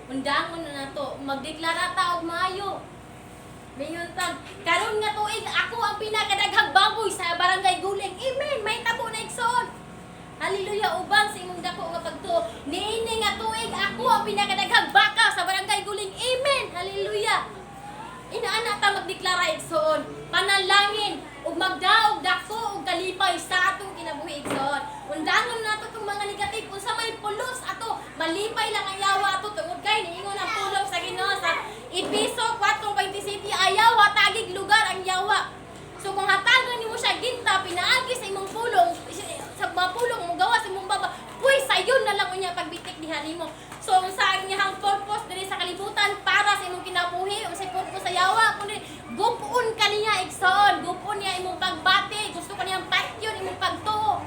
Undangon na nato, magdeklara ta og maayo. Mayon tag, karon nga tuig ako ang pinakadaghang baboy sa barangay Guling. Amen. May tabo na igsoon. Hallelujah, uban sa imong dako nga pagtuo. Niini nga tuig ako ang pinakadaghang baka sa barangay Guling. Amen. Hallelujah. Inaana ta magdeklara igsoon, panalangin ug magdaog dako ug kalipay sa atong kinabuhi igsoon. Undangon nato tong mga negative unsa may pulos ato, malipay lang ang yawa ato tungod kay niingon ang pulong sa Ginoo sa Episo 4:27, ayaw hatagig lugar ang yawa. So kung hatagan nimo siya ginta pinaagi sa imong pulong, sa mga pulong mo gawa sa imong baba, puy sayon na lang unya pagbitik diha nimo. So sa inyang purpose diri sa kalibutan para sa imong kinabuhi, unsay purpose sa yawa kundi gupon kaniya igsoon, gupon niya imong pagbati, gusto kaniyang patyon imong pagtuo.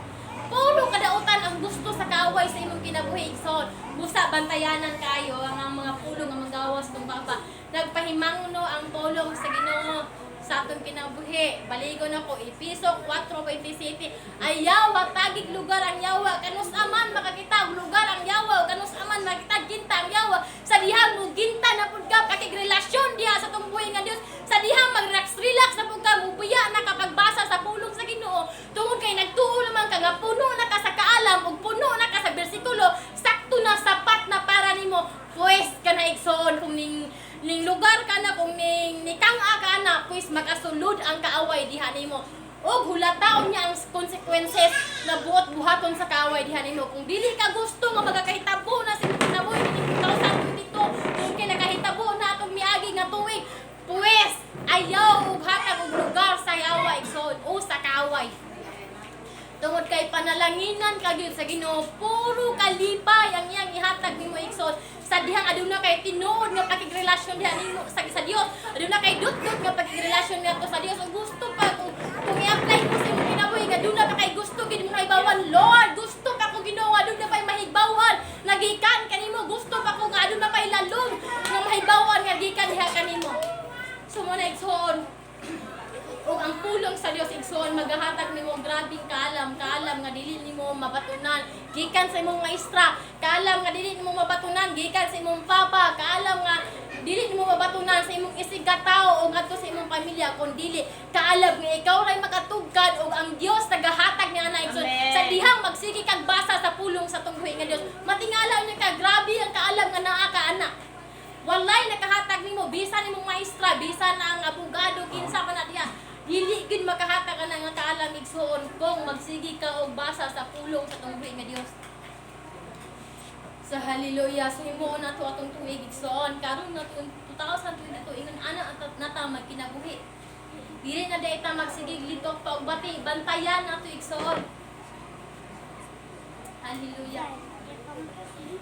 Puro kadautan ang gusto sa kaaway sa imong kinabuhi igsoon. Busa bantayanan kayo ang mga pulong ang manggawas tong baba. Nagpahimangno ang pulong sa Ginoo sa atong kinabuhi. Baligon ako Episo 4:27. Ayaw hatagig lugar ang yawa, kanus aman makakita lugar ang yawa, kanus aman makita ginta ang yawa. Sa dihang mo ginta na pud ka pakigrelasyon diha sa tong buhi nga Dios. Sa dihang mag-relax na pud ka mubuya na kapagbasa sa pulong sa Ginoo. Tungod kay nagtuo lamang ka nga puno na ka sa kaalam ug puno na ka sa bersikulo, sakto na sapat na para nimo. Pues kana igsoon kung ning lugar ka na, kung nikang-a ka na, pues makasulod ang kaaway diha nimo. Og hulataon niya ang consequences na buhat-buhaton sa kaaway diha nimo. Kung dili ka gusto nga magakahitabo na sa kinabuhi ni 2022, kung kay nakahitabo na atong miagi nga tuig, pues ayaw ug hatag og lugar sa yawa igsoon o sa kaaway. Tungod kay panalanginan ka gyud sa Ginoo, puro kalipay ang iyang ihatag nimo igsoon. Sa dihang aduna kay tinuod nga pakigrelasyon diha nimo sa Dios, aduna kay dut-dut nga pakigrelasyon ngadto sa Dios. Ug gusto pa kung i-apply mo sa imong kinabuhi nga aduna pa kay gusto gid mo hibawan, Lord, gusto pa ko Ginoo aduna pay mahigbawan nagikan kanimo, gusto pa ko nga aduna pay lalong nga mahibawan nga gikan diha kanimo. So mo na igsoon, o ang pulong sa Dios igsoon magahatag nimo grabing kaalam nga dili nimo mabatunan gikan sa imong maestra, kaalam nga dili nimo mabatunan gikan sa imong papa, kaalam nga dili nimo mabatunan sa imong isig katao o ngadto sa imong pamilya, kun dili kaalam nga ikaw ray makatugkad og ang Dios tagahatag niya na igsoon. Sa dihang magsige kag basa sa pulong sa tunghoy nga Dios, matingala niya ka grabe ang kaalam nga naa ka anak. Walay nakahatag nimo bisan imong maestra, bisan ang abogado kinsa pa na diha. Dili gid makahatag ka na nga kaalam igsoon kung magsigi ka og basa sa pulong sa tunghoy nga Dios. Sa hallelujah, so himuon nato atong tuig igsoon karon na 2022 ingon ana nata magkinabuhi. Dili na day ta magsigig litok pa og bati, bantayan nato igsoon. Hallelujah.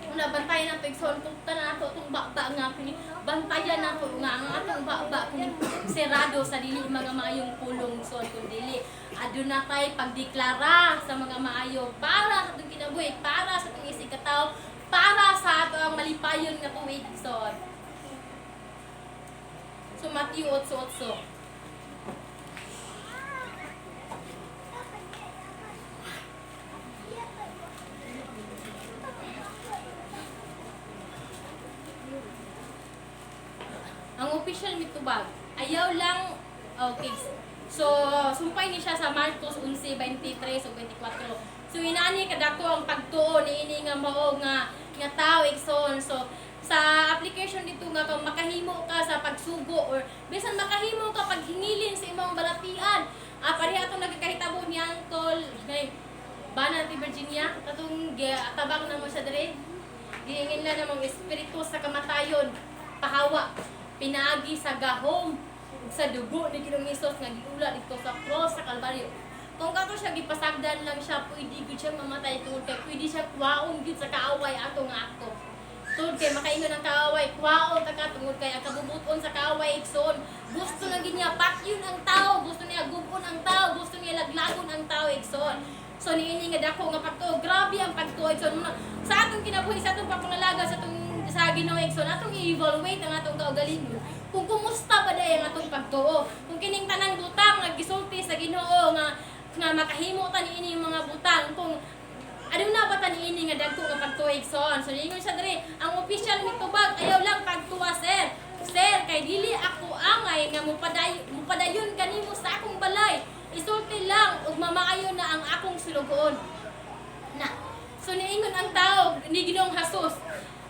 Una bantayan nato igsoon kung tanan nato tong baba nga kini, bantayan nato nga ang atong baba kini serado sa dili mga maayong pulong igsoon, kun dili aduna tay pagdeklara sa mga maayo para sa atong kinabuhi, para sa atong isig katawo, para sa atong malipayon nga tuig igsoon. So Matthew 8:8. Ang official mitubag, ayaw lang, okay. So, sumpay ni siya sa Marcos 11:23 o 24. So, inaani kadako ang pagtuo ni ini nga mao nga tao igsoon. So, sa application dito nga kung makahimo ka sa pagsugo or bisan makahimo ka paghingilin sa imong balatian. Pareha atong nagkakahitabo ni Uncle Bana ti Virginia, katong tabang na mo siya dire. Gihingin lang namang espiritu sa kamatayon, pahawa, pinaagi sa gahom, sa dugo ni Ginoong Hesus nga giula dito sa cross sa Kalbaryo. Kung kato siya gipasagdan lang siya, pwede gud siya mamatay tungod kay pwede siya kuwaon gud sa kaaway ato nga akto. Tungod kay makaingon ang kaaway, kuwaon ta ka tungod kay ang kabubuton sa kaaway igsoon. Gusto lang gid niya pakyon ang tao, gusto niya gubon ang tao, gusto niya laglagon ang tao igsoon. So niini nga dako nga pagtuo, grabe ang pagtuo igsoon. Sa atong kinabuhi, sa atong papangalaga, sa atong sa Ginoo igsoon, atong i-evaluate ang atong kaugalingon. Kung kumusta ba day ang atong pagtuo. Kung kining tanang butang nga gisulti sa Ginoo nga makahimo ta niini yung mga butang, kung aduna ba ta niini nga dagko nga pagtuo igsoon. So ingon siya diri, ang official mitubag ayaw lang pagtuwa sir. Sir, kay dili ako angay nga mupadayon kanimo sa akong balay. Isulti lang ug mamaayo na ang akong sulugoon. Na. So niingon ang tao ni Ginoong Hesus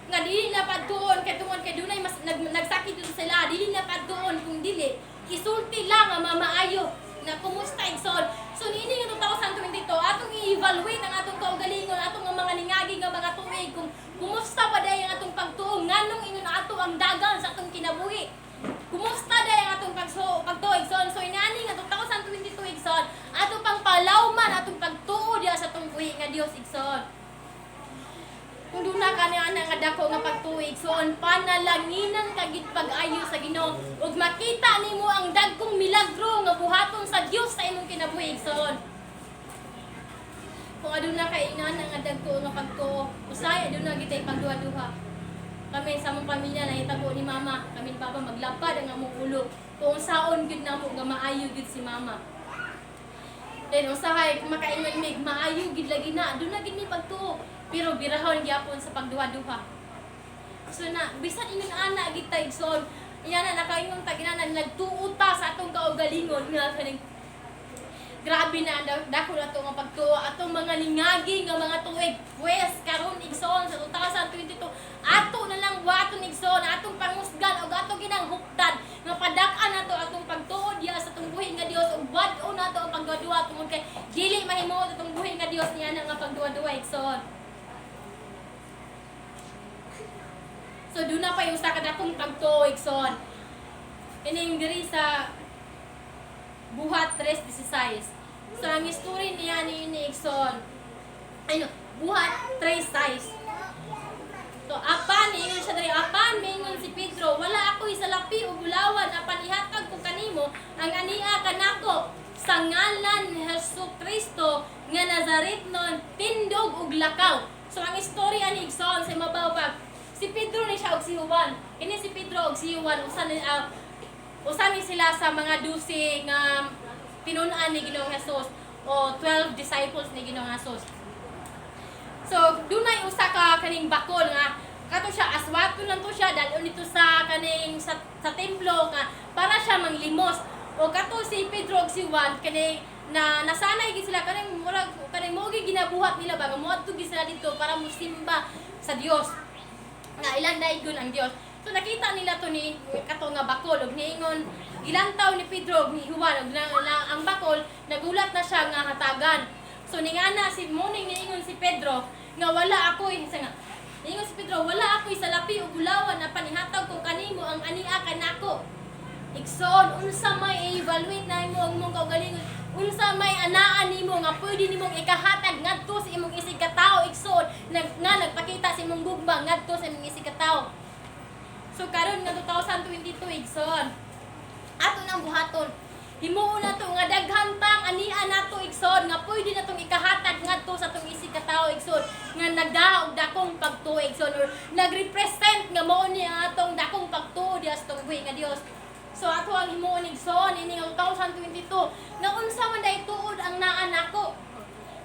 nga dili na padtuon kay tungod kay dunay mas nagsakit dito sila, dili na padtuon kung dili isulti lang nga mamaayo na kumusta igsoon. So niini nga 2022 atong i-evaluate ang atong kaugalingon, atong mga ningagi nga mga tuig kung kumusta pa day ang atong pagtuo, nganong ingon ato ang dagan sa atong kinabuhi. Kumusta day ang atong pagtuo igsoon. So inaani nga 2022 igsoon, ato pang palawman atong pagtuo diha sa atong buhi nga Dios igsoon. Kung duna ka na nga dako nga pagtuig, soon panalanginan ka gid pag-ayo sa Ginoo ug makita nimo ang dagkong milagro nga buhaton sa Dios sa imong kinabuhi soon. Kung aduna kay ingana nga dagko nga pagtuo, usay aduna gid tay pagduha-duha. Kami sa among pamilya nahitabo ni mama, kami ni papa maglapad ang among ulo. Kung saon gid namo nga maayo gid si mama. Then usahay makaingon mig maayo gid lagi na, aduna gid ni pagtuo. Pero birahon gyapon sa pagduha-duha. So na bisan ingon ana gid tay igsoon, iya na nakaingon ta ginanan nagtuo ta sa atong kaugalingon nga kaning grabe na dako na to nga pagtuo atong mga ningagi nga mga tuig. Pues karon igsoon sa 2022 ato na lang waton igsoon atong pangusgan ug ato ginang hukdan nga padak-an nato atong pagtuo diha sa atong buhi nga Dios ug bad-o nato ang pagduha-duha tungod kay dili mahimo atong buhi nga Dios niya nga pagduha-duha igsoon. So doon na pa yung sa kadakong pagtuo igsoon. Ining diri sa Buhat 3:16. So ang history niya ni igsoon. Buhat 3:6. So apan ingon siya diri, apan mingon si Pedro, wala ako isalapi o bulawan apan ihatag ko kanimo ang ania kanako sa ngalan ni Hesukristo nga Nazaretnon tindog ug lakaw. So ang istorya ni igsoon sa mabaw pa si Pedro ni siya og si Juan. Ini si Pedro og si Juan usan ni sila sa mga 12 nga pinun-an ni Ginoong Hesus o 12 disciples ni Ginoong Hesus. So dunay usa ka kaning bakol nga kato siya aswaton lang to siya dalon nito sa kaning sa templo nga para siya manglimos. O kato si Pedro og si Juan kani na nasanay gid sila kaning murag kaning mao gid ginabuhat nila ba moadto gid sila dito para mosimba sa Dios. Nga ilang daigon ang Dios. So nakita nila to ni kato nga bakol ug niingon ilang taw ni Pedro ug ni Juan ug ang bakol nagulat na siya nga hatagan. So ningana si morning niingon si Pedro nga wala ako isa nga. Niingon si Pedro wala ako isalapi ug bulawan na panihatag ko kanimo ang ania kanako. Igsoon unsa may evaluate na imo ang imong kaugalingon. Unsa may anaan nimo nga pwede nimong ikahatag ngadto sa imong isig ka tawo igsoon nga nagpakita sa imong gugma ngadto sa imong isig ka tawo. So karon nga 2022 igsoon ato nang buhaton himuon nato nga daghan tang ania nato igsoon nga pwede natong ikahatag ngadto sa tong isig ka tawo igsoon nga nagdaog dakong pagtuo igsoon or nagrepresent nga mao ni atong dakong pagtuo diha sa tong buhi nga Dios. So ato ang himuon igsoon ini nga 2022 nga unsa man day tuod ang naa nako.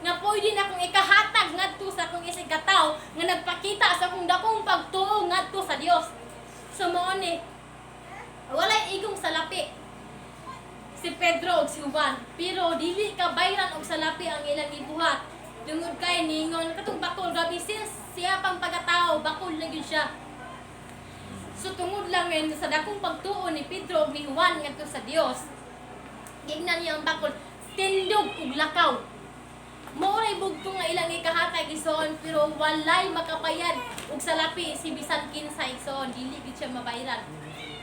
Nga pwede na akong ikahatag ngadto sa akong isig katawo nga nagpakita sa akong dakong pagtuo ngadto sa Dios. So mao ni walay igong salapi si Pedro ug si Juan, pero dili ka bayran og salapi ang ilang gibuhat. Tungod kay ningon katong bakol gabi siya pang pagkatao bakol na gyud siya. So tungod lang ngayon sa dakong pagtuo ni Pedro ug ni Juan ngadto sa Dios, gignan niya ang bakol tindog ug lakaw. Mauray bugtong nga ilang ikahatag igsoon, pero walay makapayad ug salapi si bisan kinsa igsoon, dili gid siya mabayran.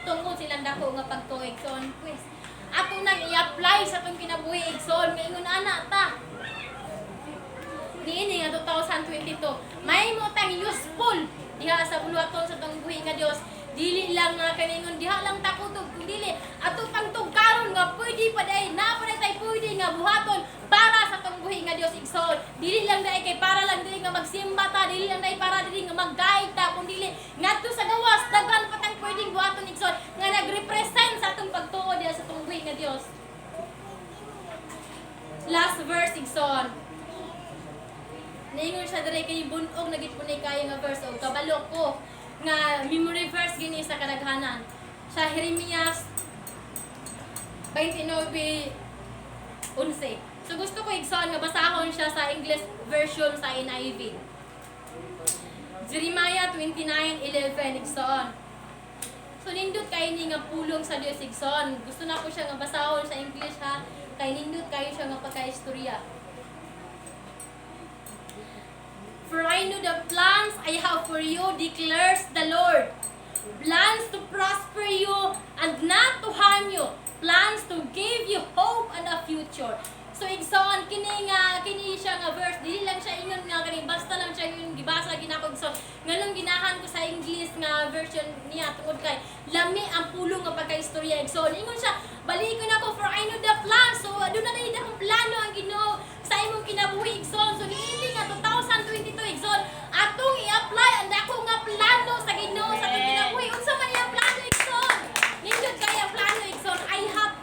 Tungod silang dako nga pagtuo igsoon, pues ato nang i-apply sa atong kinabuhi igsoon, maingon ana ta. Niini nga 2022, may mo tang useful diha sa buluhaton sa atong buhi nga Dios. Dili lang nga kaningon diha lang takutog, kung dili ato pang tugkaron nga pwede pa day na pa tay pwede nga buhaton para sa atong buhi nga Dios igsoon. Dili lang dai kay para lang dili nga magsimba ta, dili lang dai para dili nga magdaig ta, kun dili ngadto sa gawas daghan pa tang pwedeng buhaton igsoon nga nagrepresent sa atong pagtuo diha sa atong buhi nga Dios. Last verse igsoon. Naingon siya diri kay bunog na gid punay kayo nga verse og kabalo ko nga memory verse gini sa kadaghanan. Sa Jeremias 29:11. So gusto ko igsoon nga basahon siya sa English version sa NIV. Jeremiah 29:11 igsoon. So nindot kay ni nga pulong sa Dios igsoon. Gusto na ko siya nga basahon sa English ha. Kay nindot kayo siya nga pagka-istorya. For I know the plans I have for you, declares the Lord. Plans to prosper you and not to harm you. Plans to give you hope and a future. So igsoon kini siya nga verse, dili lang siya ingon nga kani basta lang siya yung gibasa ginako igsoon. Nganong ginahan ko sa English nga version niya tungod kay lami ang pulong nga pagka-istorya igsoon. Ingon siya, balikon ako for I know the plans. So aduna na ida akong plano ang Ginoo sa imong kinabuhi igsoon. So niini nga 2022 igsoon atong i-apply ang dako nga plano sa Ginoo sa atong kinabuhi. Unsa man iya plano igsoon? Nindot kaya plano igsoon. I have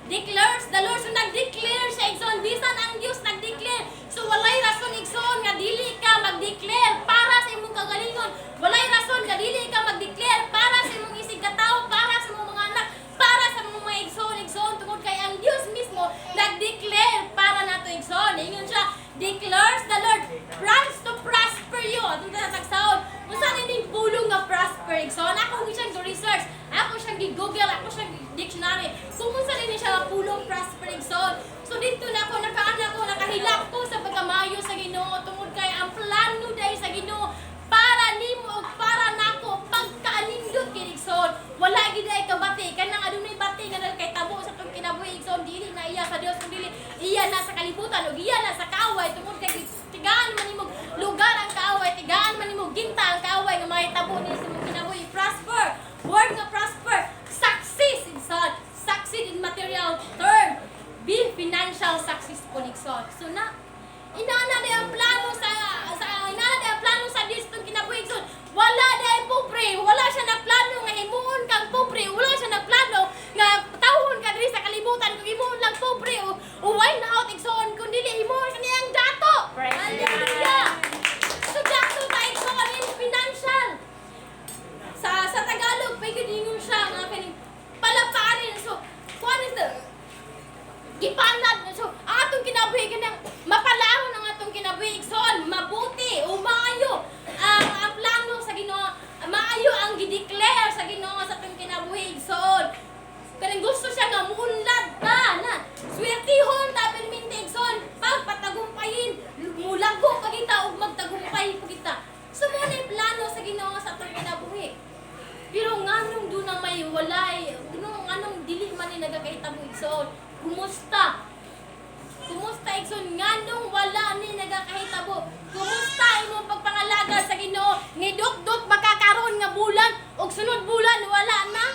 declares the Lord. So nag-declare siya igsoon, bisan ang Dios nag-declare. So walay rason igsoon nga dili ka mag-declare para sa imong kagalingon. Walay rason nga dili ka mag-declare para sa imong isig katawo, para sa imong mga anak, para sa mga igsoon tungod kay ang Dios mismo nag-declare para nato igsoon. Ingon siya, declares the Lord, plans to prosper you. Atong tatagsaon, unsa ning pulong nga prosper igsoon? Ako siyang go-research, ako siyang gi-google, ako siyang dictionary. Kung unsa din siya pulong prosper igsoon. So dito na ako nakahilak ko sa pagkamayo sa Ginoo tungod kay ang plano dai sa Ginoo para nimo ug para nako pagkaanindot kini igsoon. Wala gid ay kabati kanang adunay bati nga kay tabo sa tong kinabuhi igsoon, dili na iya sa Dios kun dili iya na sa kalibutan ug iya na sa kaaway tungod kay tigaan man nimo lugar ang kaaway, tigaan man nimo ginta ang kaaway nga mahitabo ni sa imong kinabuhi. Prosper, word nga prosper, success igsoon, succeed in material term, be financial successful igsoon. So na inana day ang plano sa Dios tong kinabuhi igsoon. Wala day pobre, wala siya nagplano nga himuon kang pobre, wala siya nagplano nga tawon ka diri sa kalibutan kung himuon lang pobre o why na out igsoon kun dili himuon kaniyang dato. Hallelujah. So dato ta igsoon in financial. Sa Tagalog pwede ingon siya nga kaning palapaanin. So what is the gipanad so atong kinabuhi kanang mapalahon ang atong kinabuhi igsoon, mabuti o maayo ang plano sa Ginoo, maayo ang gideclare sa Ginoo sa atong kinabuhi igsoon. Kanang gusto siya nga muunlad ta na swertihon ta permente igsoon pagpatagumpayin mulago pa kita ug magtagumpay pa kita. So mo na plano sa Ginoo sa atong kinabuhi. Pero nganong do na may walay, nganong dili man ni nagakahitabo igsoon. Kumusta? Kumusta igsoon nganong wala ni nagakahitabo? Kumusta imong pagpangalaga sa Ginoo? Ngidot-dot makakaroon nga bulan ug sunod bulan wala na?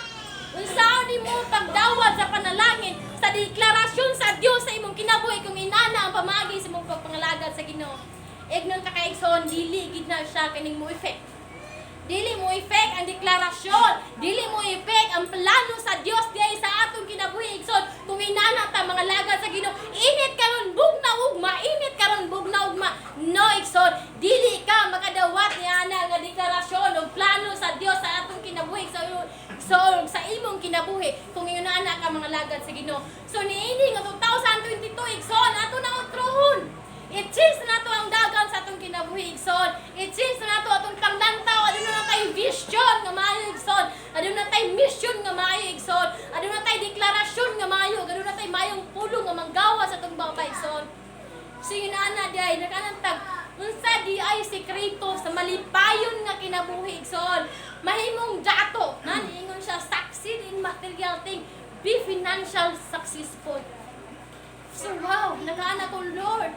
Unsaon nimo pagdawat sa panalangin sa deklarasyon sa Dios sa imong kinabuhi kung inana ang pamaagi sa imong pagpangalaga sa Ginoo? Ignon ka kay igsoon dili gid na siya kaning mo effect. Dili mo effect ang deklarasyon, dili mo effect kinabuhi kung ingon na anak ka mga lagad sa Ginoo. So niini nga 2022 igsoon ato na utrohon. I-change na to ang dagan sa atong kinabuhi igsoon. I-change na to atong panglantaw. Aduna na tayo vision nga maayo igsoon. Aduna na tayo mission nga maayo igsoon. Aduna na tayo deklarasyon nga maayo. Aduna na tayo mayong pulong nga manggawa sa atong baba igsoon. Sige na ana di ay nakanantag unsa di ay sekreto sa malipayon nga kinabuhi igsoon. Mahimong dato na niingon siya succeed in material thing, be financial successful. So wow, nagaana ko Lord.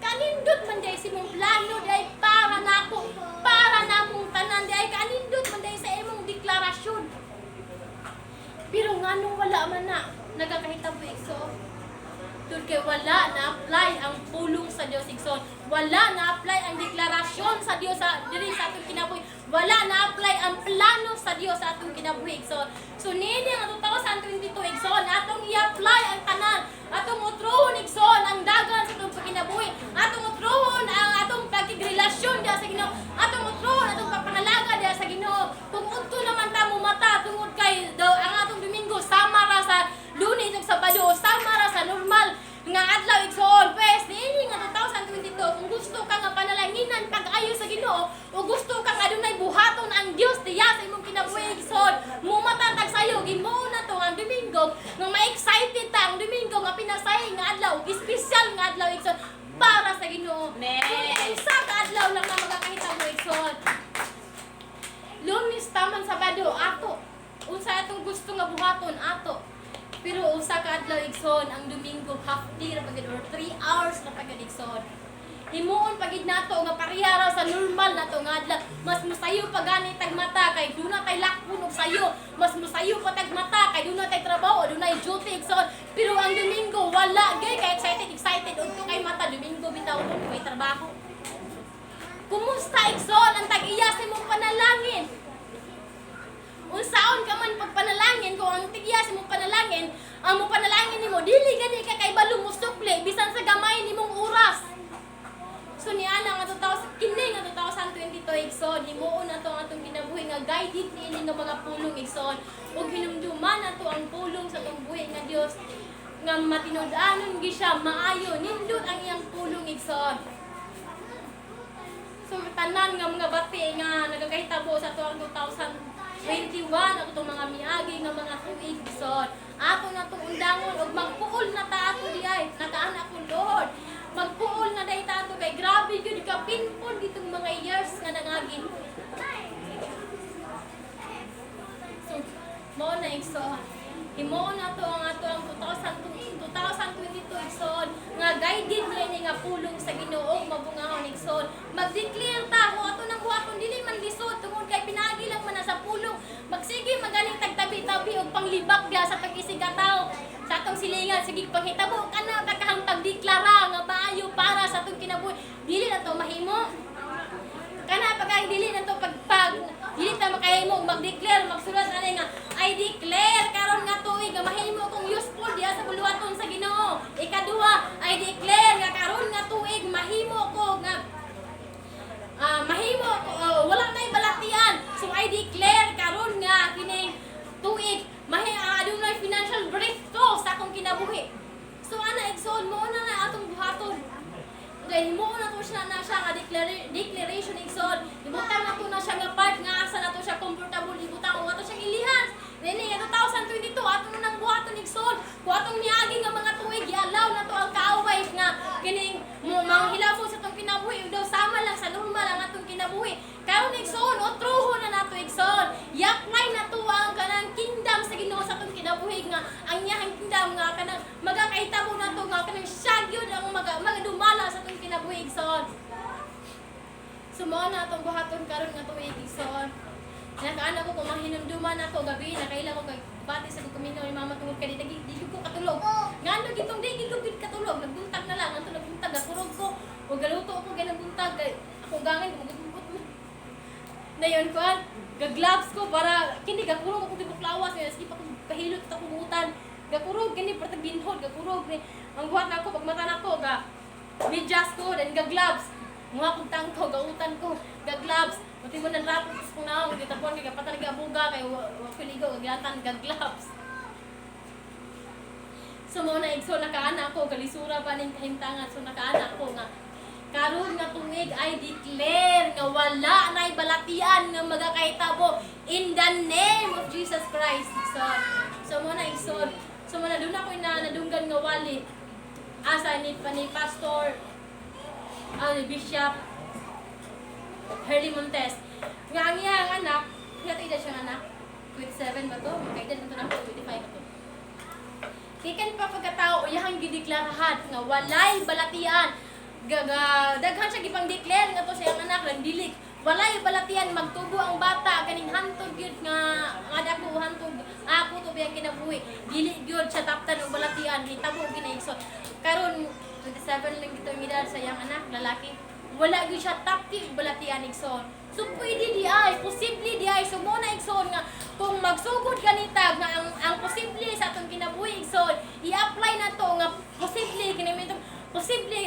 Kanindot man day si mong plano day para nako, para namong tanan day kanindot man day sa imong deklarasyon. Pero nganong wala man na nagakahitabo igsoon. Tun kay wala na apply ang pulong sa Dios igsoon. Wala na apply ang deklarasyon sa Dios sa diri sa atong kinabuhi. Wala na apply ang plano sa Dios sa atong kinabuhi igsoon. So nini ang 2022 igsoon atong i-apply ang tanan. Atong utrohon igsoon ang dagan sa atong kinabuhi. Atong utrohon ang atong pagkigrelasyon diha sa Ginoo. Atong utrohon atong pagpangalaga diha sa Ginoo. Kung udto naman ta mo mata tungod kay ang atong Domingo sama ra sa Lunes ug Sabado, sama ra sa normal nga adlaw igsoon. Pwes niini nga 2022 kung gusto ka nga panalanginan pag-ayo sa Ginoo o gusto ka nga adunay buhaton ang Dios diya sa imong kinabuhi igsoon, mumatatag sayo gimoo na to ang Domingo nga ma-excited ta ang Domingo nga pinasay nga adlaw, espesyal nga adlaw igsoon para sa Ginoo. Isa ka adlaw lang na magakahitabo igsoon. Lunes taman Sabado ato. Unsa atong gusto nga buhaton ato. Pero usa ka adlaw igsoon ang Domingo half day ra pagid or 3 hours na pagid igsoon. Himuon pagid nato nga pareha ra sa normal nato nga adlaw. Mas musayo pa gani tag mata kay duna tay lakpon og sayo. Mas musayo pa tag mata kay duna tay trabaho, dunay duty igsoon. Pero ang Domingo wala gay kay excited udto kay mata Domingo bitaw ko may trabaho. Kumusta igsoon ang tag-iya sa imong panalangin? Unsaon ka man pagpanalangin kung ang tigya sa mong panalangin, ang mong panalangin nimo dili gani ka kay balong musukli bisan sa gamay nimong oras. So ni ana nga 2000 kini nga 2022 igsoon himuon ato ang atong kinabuhi nga guided niini nga mga pulong igsoon ug hinumduman nato ang pulong sa atong buhi nga Dios nga matinud-anon gi siya maayo nindot ang iyang pulong igsoon. So tanan nga mga bati nga nagakahitabo sa ato ang 2021 ako itong mga miagi nga mga tuig igsoon. Ato na itong undangon o magpuol na ta ato diay. Nakaanak ko Lord. Magpuol na dahi ta ato kay grabe yun ka pinpon ditong mga years nga nangagin. So, mao na igsoon. Himuon na to ang ato ang 2022 igsoon nga guided niya nga pulong sa Ginoo mabungahon igsoon. Mag-declare ta kung ato nang buhaton dili man lisod tungod kay pinaagi lang man na sa pulong. Magsige magaling tagtabi-tabi og panglibak dia sa pag-isigataw sa atong silingan sige panghitabo kana takahang pagdeklara nga maayo para sa atong kinabuhi. Dili na to mahimo. Kana pagka dili na to dili ta makahimo mag-declare magsulat ani nga I declare karon nga tuig nga mahimo kong useful diha sa buluhaton sa Ginoo. Ikaduha, I declare nga karon nga tuig mahimo ko nga mahimo ko wala nay balatian. So I declare karon nga kining tuig adunay financial breakthrough sa akong kinabuhi. So ana igsoon mo na atong buhaton. Dahil himuon na to siya na siya nga declaration igsoon. Ibutang na to na siya nga part nga asa na to siya comfortable ibutang o ato siyang ilihas. Nini nga 2022 ato na nang buhaton igsoon. Kung atong niagi nga mga tuig i-allow na to ang kaaway nga kining mga hilafo sa atong kinabuhi daw sama lang sa normal ang atong kinabuhi. Karon igsoon otrohon na nato igsoon. I-apply na to ang kanang kingdom sa Ginoo sa atong kinabuhi nga ang iyang kingdom nga kanang magakahitabo na to nga kanang siya gyud ang magadumala sa atong kinabuhi igsoon. Sumo na atong buhaton karon nga tuig igsoon. Nakaana ko kung mahinumduman ako gabi nakaila ko kay bati sa kuminaw ni mama tungod kay di ko katulog. Ngano gitong di gid katulog nagbuntag na lang anto nagbuntag gakurog ko o galuto ako ganang buntag kay ako gangan gumugot mo. Dayon ko gagloves ko para kini gakurog ako dito klawas kay skip ako kahilot ta kumutan. Gakurog kini para binhod gakurog ni ang buhat nako pag mata nako ga medyas ko then gagloves. Mga pagtang ko, gautan ko, gagloves. Buti mo nanrapot sa kung naong, kita po, kaya pa talaga buga, kaya wakiligo, gagatan, gagloves. So mo na igso nakaana ko, kalisura pa ning kahimtangan, so nakaana ko nga, karon nga tuig ay declare nga wala na'y balatian nga magakahitabo in the name of Jesus Christ. So mo na igsoon. So mo na doon ako nadunggan nga wali. Asa ni Pastor ni Bishop Herly Montes. Nga ang iyang anak, kaya ida siyang anak, 27 ba to? Magkaedad na to na 25 ba to? Ikan pa pagkatao, iyang gideklarahan nga walay balatian. Daghan siya gipang declare nga to sa iyang anak lang dili walay balatian magtubo ang bata kaning hantod gyud nga dako hantod ako to biyang kinabuhi dili gyud siya taptan og balatian hitabo ginaigso karon 27 lang gito midad sa iyang anak lalaki wala gyud siya tapti og balatian igsoon so pwede di ay posible di ay so mo na igsoon nga kung magsugod kanita nga ang posible sa atong kinabuhi igsoon i-apply na to nga posible kinamito posible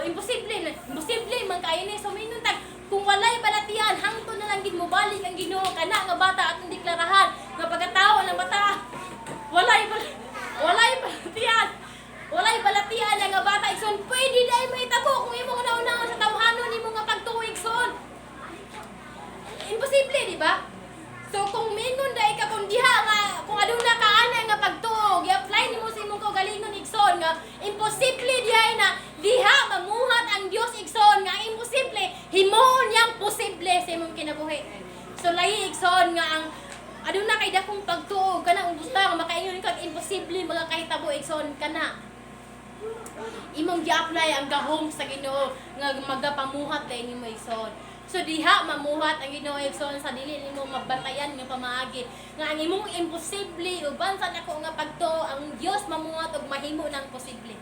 imposible man kay ni so minuntag kung walay balatian hangtod na lang gid mo balik ang Ginoo kana nga bata atong deklarahan nga pagkatao ng bata walay balatian nga bata igsoon pwede dai mahitabo kung imong una-una sa tawhanon nimo nga pagtuig son imposible di ba so kung mingon dai ka kung diha nga kung aduna ka ana nga pagtuog i-apply nimo sa imong kaugalingon igsoon nga imposible diha na diha mamuhat ang Dios igsoon nga ang imposible himuon yang posible sa imong kinabuhi so lahi igsoon nga ang aduna kay dakong pagtuog kana ug gusto nga makaingon ka imposible magakahitabo igsoon kana imong gi-apply ang gahom sa Ginoo nga magapamuhat kay nimo igsoon so diha mamuhat ang Ginoo igsoon sa dili nimo mabatayan nga pamaagi nga ang imong imposible uban sa nako nga pagtuo ang Dios mamuhat og mahimo ng posible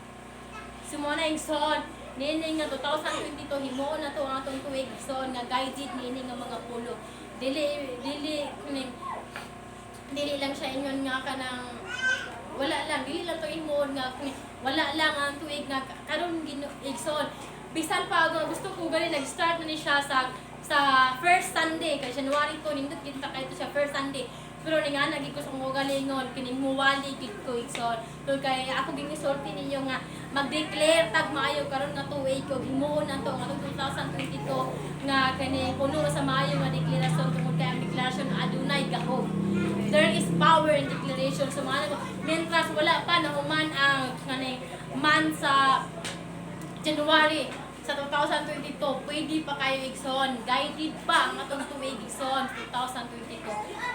so mo na igsoon nini nga 2022 himuon na to ang atong tuig igsoon nga guided nini nga mga pulo dili lang siya ingon nga kanang wala lang dili lang to himuon nga wala lang ang tuig nga karon igsoon bisan pa gusto ko gali nag-start na ni siya sa first Sunday kay January 2 nindot kita kay to sa first Sunday pero ning ana gid ko sa mo galingon kining muwali gid ko igsoon to kay ako ginisulti ninyo nga mag-declare tag maayo karon nga tuig ko himuon na to nga 2022 nga kani puno sa maayo nga deklarasyon tungod kay ang deklarasyon adunay gahom there is power in declaration so mga mentras wala pa nahuman ang kani man sa January sa 2022, pwede pa kayo igsoon. Guided pa ang atong tuig igsoon 2022.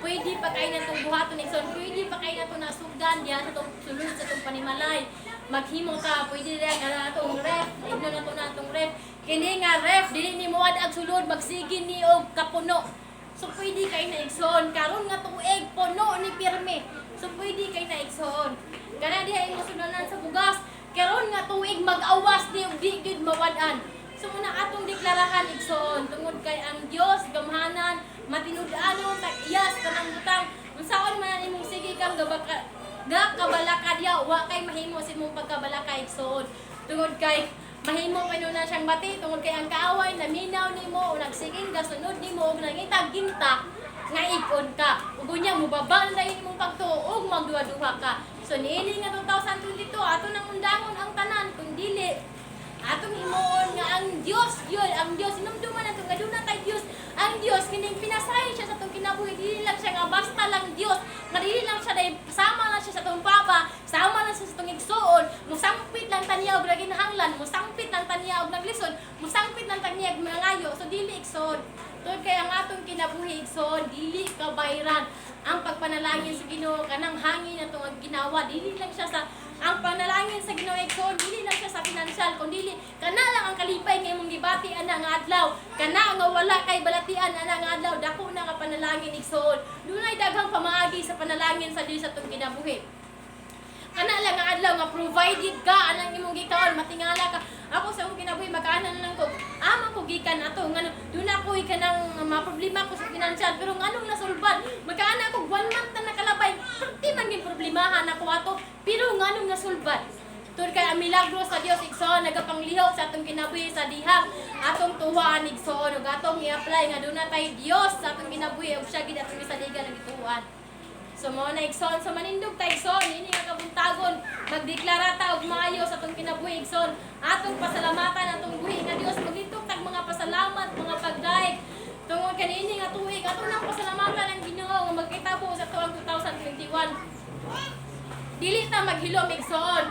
Pwede pa kayo na itong buhaton igsoon. Pwede pa kayo na itong nasugdan diyan sa itong sulod sa itong panimalay. Maghimo ta, pwede rin na itong ref. Igno na ito na itong ref. Kini nga ref, dili ni mo ag sulod, magsigin ni og kapuno. So pwede kayo na igsoon. Karon nga tuig, puno ni pirme. So pwede kayo na igsoon. Kana diha imo sunanan sa bugas. Karon nga tuig mag-awas di og di gid mawad-an. So muna atong deklarahan igsoon tungod kay ang Dios gamhanan matinud-anon tag-iyas kanang butang unsaon man imong sige kang kabalaka diya wa kay mahimo sa imong pagkabalaka igsoon tungod kay mahimo kay na siyang bati tungod kay ang kaaway naminaw nimo o nagsiging gasunod nimo og nangitag-ginta nga ikon ka ug unya mobabal na imong pagtuo ug magduha-duha ka. So niini nga 2022 ato nang undangon ang tanan kun dili atong himuon nga ang Dios yun ang Dios inumduman nato nga dunay tay Dios ang Dios kining pinasay siya sa atong kinabuhi dili lang siya nga basta lang Dios nga dili lang siya dai sama lang siya sa atong papa sama lang siya sa atong igsuon musampit lang taniya og naginahanglan musampit lang taniya og naglisod musampit lang taniya og mangayo so dili igsoon tungod kay ang atong kinabuhi igsoon dili kabayran ang pagpanalangin sa Ginoo kanang hangin nato nga ginawa dili lang siya sa ang panalangin sa Ginoo igsoon dili lang siya sa financial kundi kana lang ang kalipay nga imong gibati ana nga adlaw kana nga wala kay balatian ana nga adlaw dako na nga panalangin igsoon dunay daghang pamaagi sa panalangin sa Dios atong kinabuhi kana lang nga adlaw nga provided ka anang imong gikaon matingala ka ako sa akong kinabuhi magkaanan lang ko amang ko gikan ato ngano duna ko kanang mga problema ko sa financial pero nganong nasulbad magkaana ko 1 month na nakalabay perti man gyud problemahan ako ato pero nganong nasulbad tungod kay ang milagro sa Dios igsoon nagapanglihok sa atong kinabuhi sa dihang atong tuwaan igsoon ug atong i-apply nga doon na tay Dios sa atong kinabuhi ug siya gid atong isaligan ng gituan. So mo na igsoon, so manindog ta igsoon, ini nga kabuntagon, magdeklara ta og maayo sa atong kinabuhi igsoon, atong pasalamatan atong buhi nga Dios, maglintog tag mga pasalamat, mga pagdaig tungod kanini nga tuig, atong nang pasalamatan ang Ginoo nga magkitabo sa tuig 2021. Dili ta maghilom igsoon,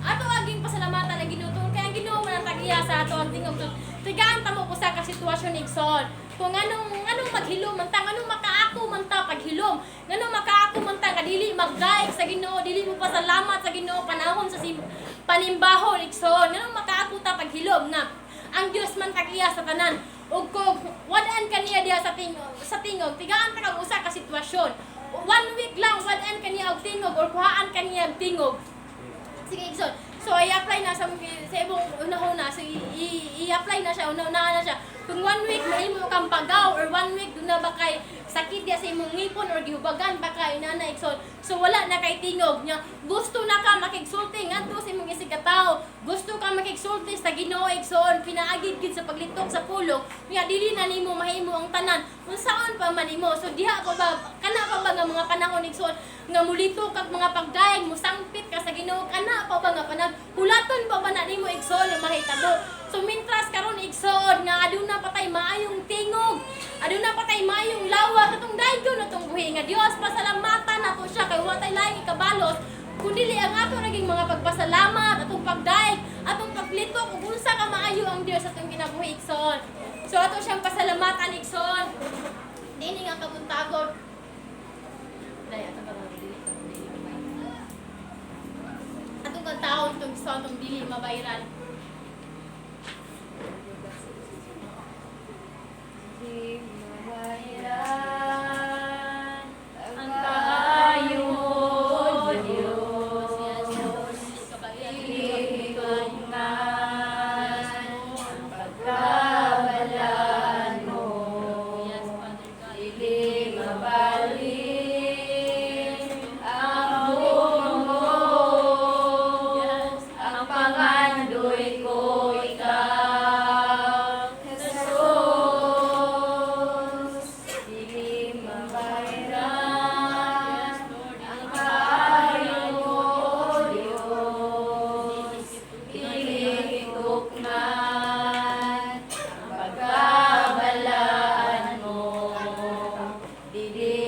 ato aging pasalamatan ang Ginoo tungod kay ang Ginoo man ang tagiya sa ato ang tingog. Tigaan ta mo ko sa kasitwasyon igsoon. Kung anong maghilom man ta, anong makaako man ta paghilom, anong makaako man ta nga dili magdaig sa Ginoo, dili mo pasalamat sa Ginoo panahon sa panimbahon igsoon, anong makaako ta paghilom na ang Dios man tagiya sa tanan. Ug kung wadaan kaniya diha sa tingog, tigaan ta kag usa ka sitwasyon. 1 week lang wadaan kaniya og tingog or kuhaan kaniya og tingog. Sige igsoon. So i-apply na sa ibong una-una, so i-apply na siya, una-una na siya. Kung 1 week mahimo kang pagaw or 1 week doon na ba kay sakit diya sa imong ngipon or gihubagan ba kay inana igsoon. So wala na kay tingog niya. Gusto na ka makigsulti ngadto sa imong isigataw. Gusto ka makigsulti sa Ginoo igsoon, pinaagid gid sa paglitok sa pulong. Nya dili na nimo mahimo ang tanan. Unsaon pa man nimo? So diha pa ba kana pa ba nga mga panahon igsoon nga mulito kag mga pagdaig mo sangpit ka sa Ginoo, kana pa ba nga panag hulaton pa ba na nimo igsoon nga mahitabo. So mintras karon igsoon nga aduna patay maayong tingog, aduna patay maayong lawa katong daygon natong buhi nga Dios pasalamatan nato siya kay wa tay laing ikabalos kundi ang ato naging mga pagpasalamat atong pagdaig, atong paglitok ug unsa ka maayo ang Dios atong kinabuhi igsoon. So ato siyang pasalamatan igsoon. Dini nga kabuntagon. Dai ato ka dili atong kataon tong igsoon tong dili mabayran. Di mabayran Ang kaayo mo, Diyos, hihingan ang pagkabalaan mo. Dili mabalin ang buong mo. Ang pangandoy ko ikaw, Jesus. Dili mabayran ang kaayo mo, Diyos. Dili tukman ang pagkabalaan mo. Dili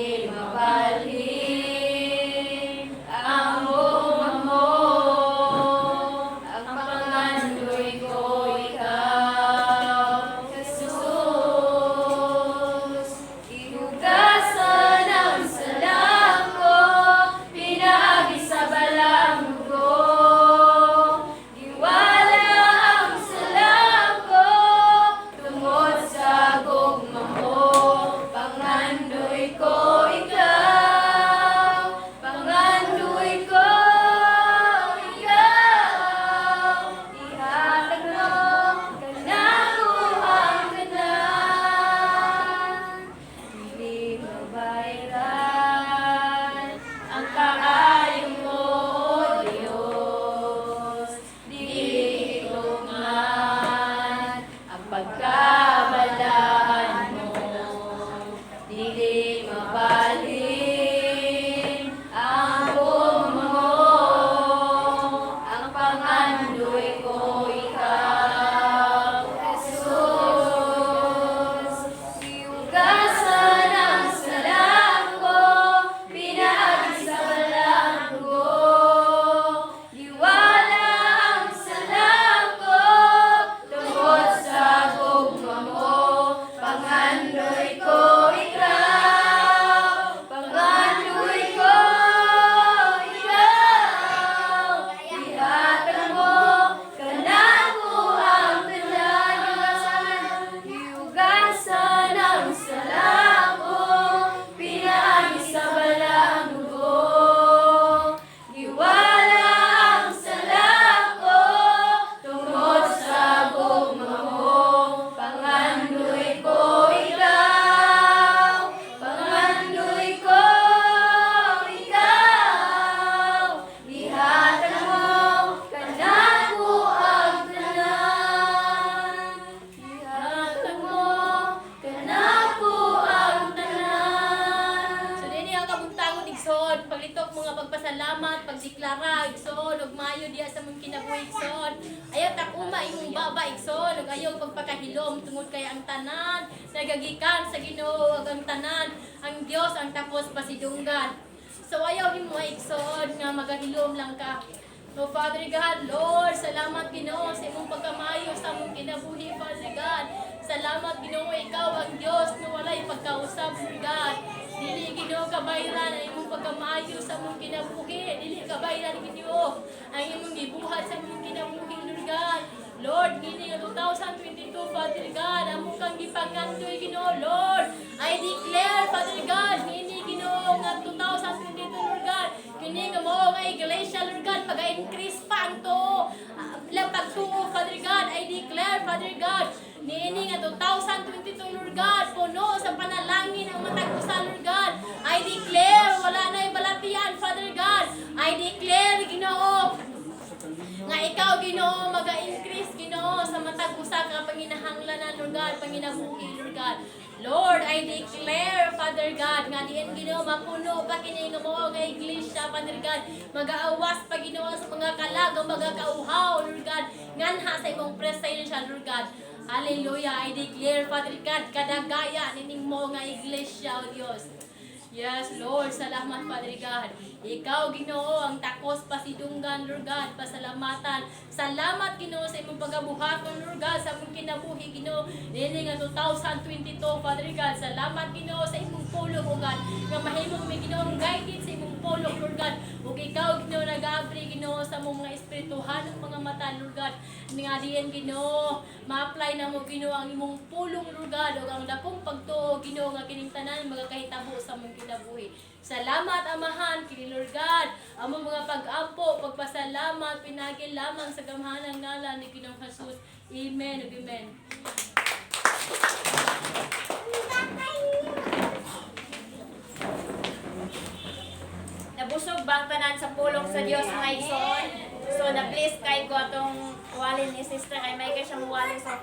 igsoon, paglitok mga pagpasalamat, pagdeklara, igsoon, ug maayo diha sa mong kinabuhi, igsoon. Ayaw takuma imong baba, igsoon, ug ayaw pagpakahilom tungod kay ang tanan nagagikan sa Ginoo, ug ang tanan ang Dios ang tapos pasidunggan. So ayaw himo igsoon nga magahilom lang ka. So Father God, Lord, salamat Ginoo sa imong pagkamayo sa among kinabuhi, Father God. Salamat Ginoo, ikaw ang Dios na walay pagkausap, Lord God. Dili Ginoo kabayran ang imong pagkamayo sa among kinabuhi. Dili kabayran Ginoo ang imong gibuhat sa among kinabuhi, Lord God. Lord, gini nga 2022, Father God, amo kang gipangandoy Ginoo, Lord. I declare, Father God, gini Ginoo nga 2022, Lord God. Kini nga mo nga iglesia, Lord God, pag-increase pa ang to. Pagtuo, Father God, I declare, Father God, niini nga 2022, Lord God, puno sa panalangin ang matag usa, Lord God. I declare, wala na balatian, Father God. I declare, Ginoo, nga ikaw Ginoo maga-increase Ginoo sa matag usa ka panginahanglanan, Lord God, panginabuhi, Lord God. Lord, I declare, Father God, nga diin Ginoo mapuno pa kini nga mao nga iglesia, Father God, mag-aawas pa Ginoo sa mga kalag, mga kauhaw, Lord God, nganha sa imong presensya, Lord God. Hallelujah, I declare, Father God, kadagaya nining mo nga iglesia, O Dios. Yes, Lord, salamat, Father God. Ikaw, Ginoo, ang takos pasidunggan, Lord God, pasalamatan. Salamat, Ginoo, sa imong pagabuhaton, Lord God, sa among kinabuhi, Ginoo. Dili nga 2022, Father God. Salamat, Ginoo, sa imong pulong, O God. Nga mahimong may Ginoo ang guidance sa imong pulong, Lord God. Ug ikaw, Ginoo, nag-abri, Ginoo, sa among mga espirituhan ng mga mata, Lord God. Nga diyan, Ginoo, ma-apply na mo, Ginoo, ang imong pulong, Lord God, ug ang dakong pagtuo, Ginoo, nga kining tanan magakahitabo sa among kinabuhi. Salamat, Amahan, kini Lord God, among mga pag-ampo, pagpasalamat, pinagil lamang sa gamhanang ngalan ni Ginoong Jesus. Amen ug amen. Nabusog bang tanan sa pulong sa Dios mga igsoon? So na-bless kay ko atong walin ni sister kay may kay siya muwalin sa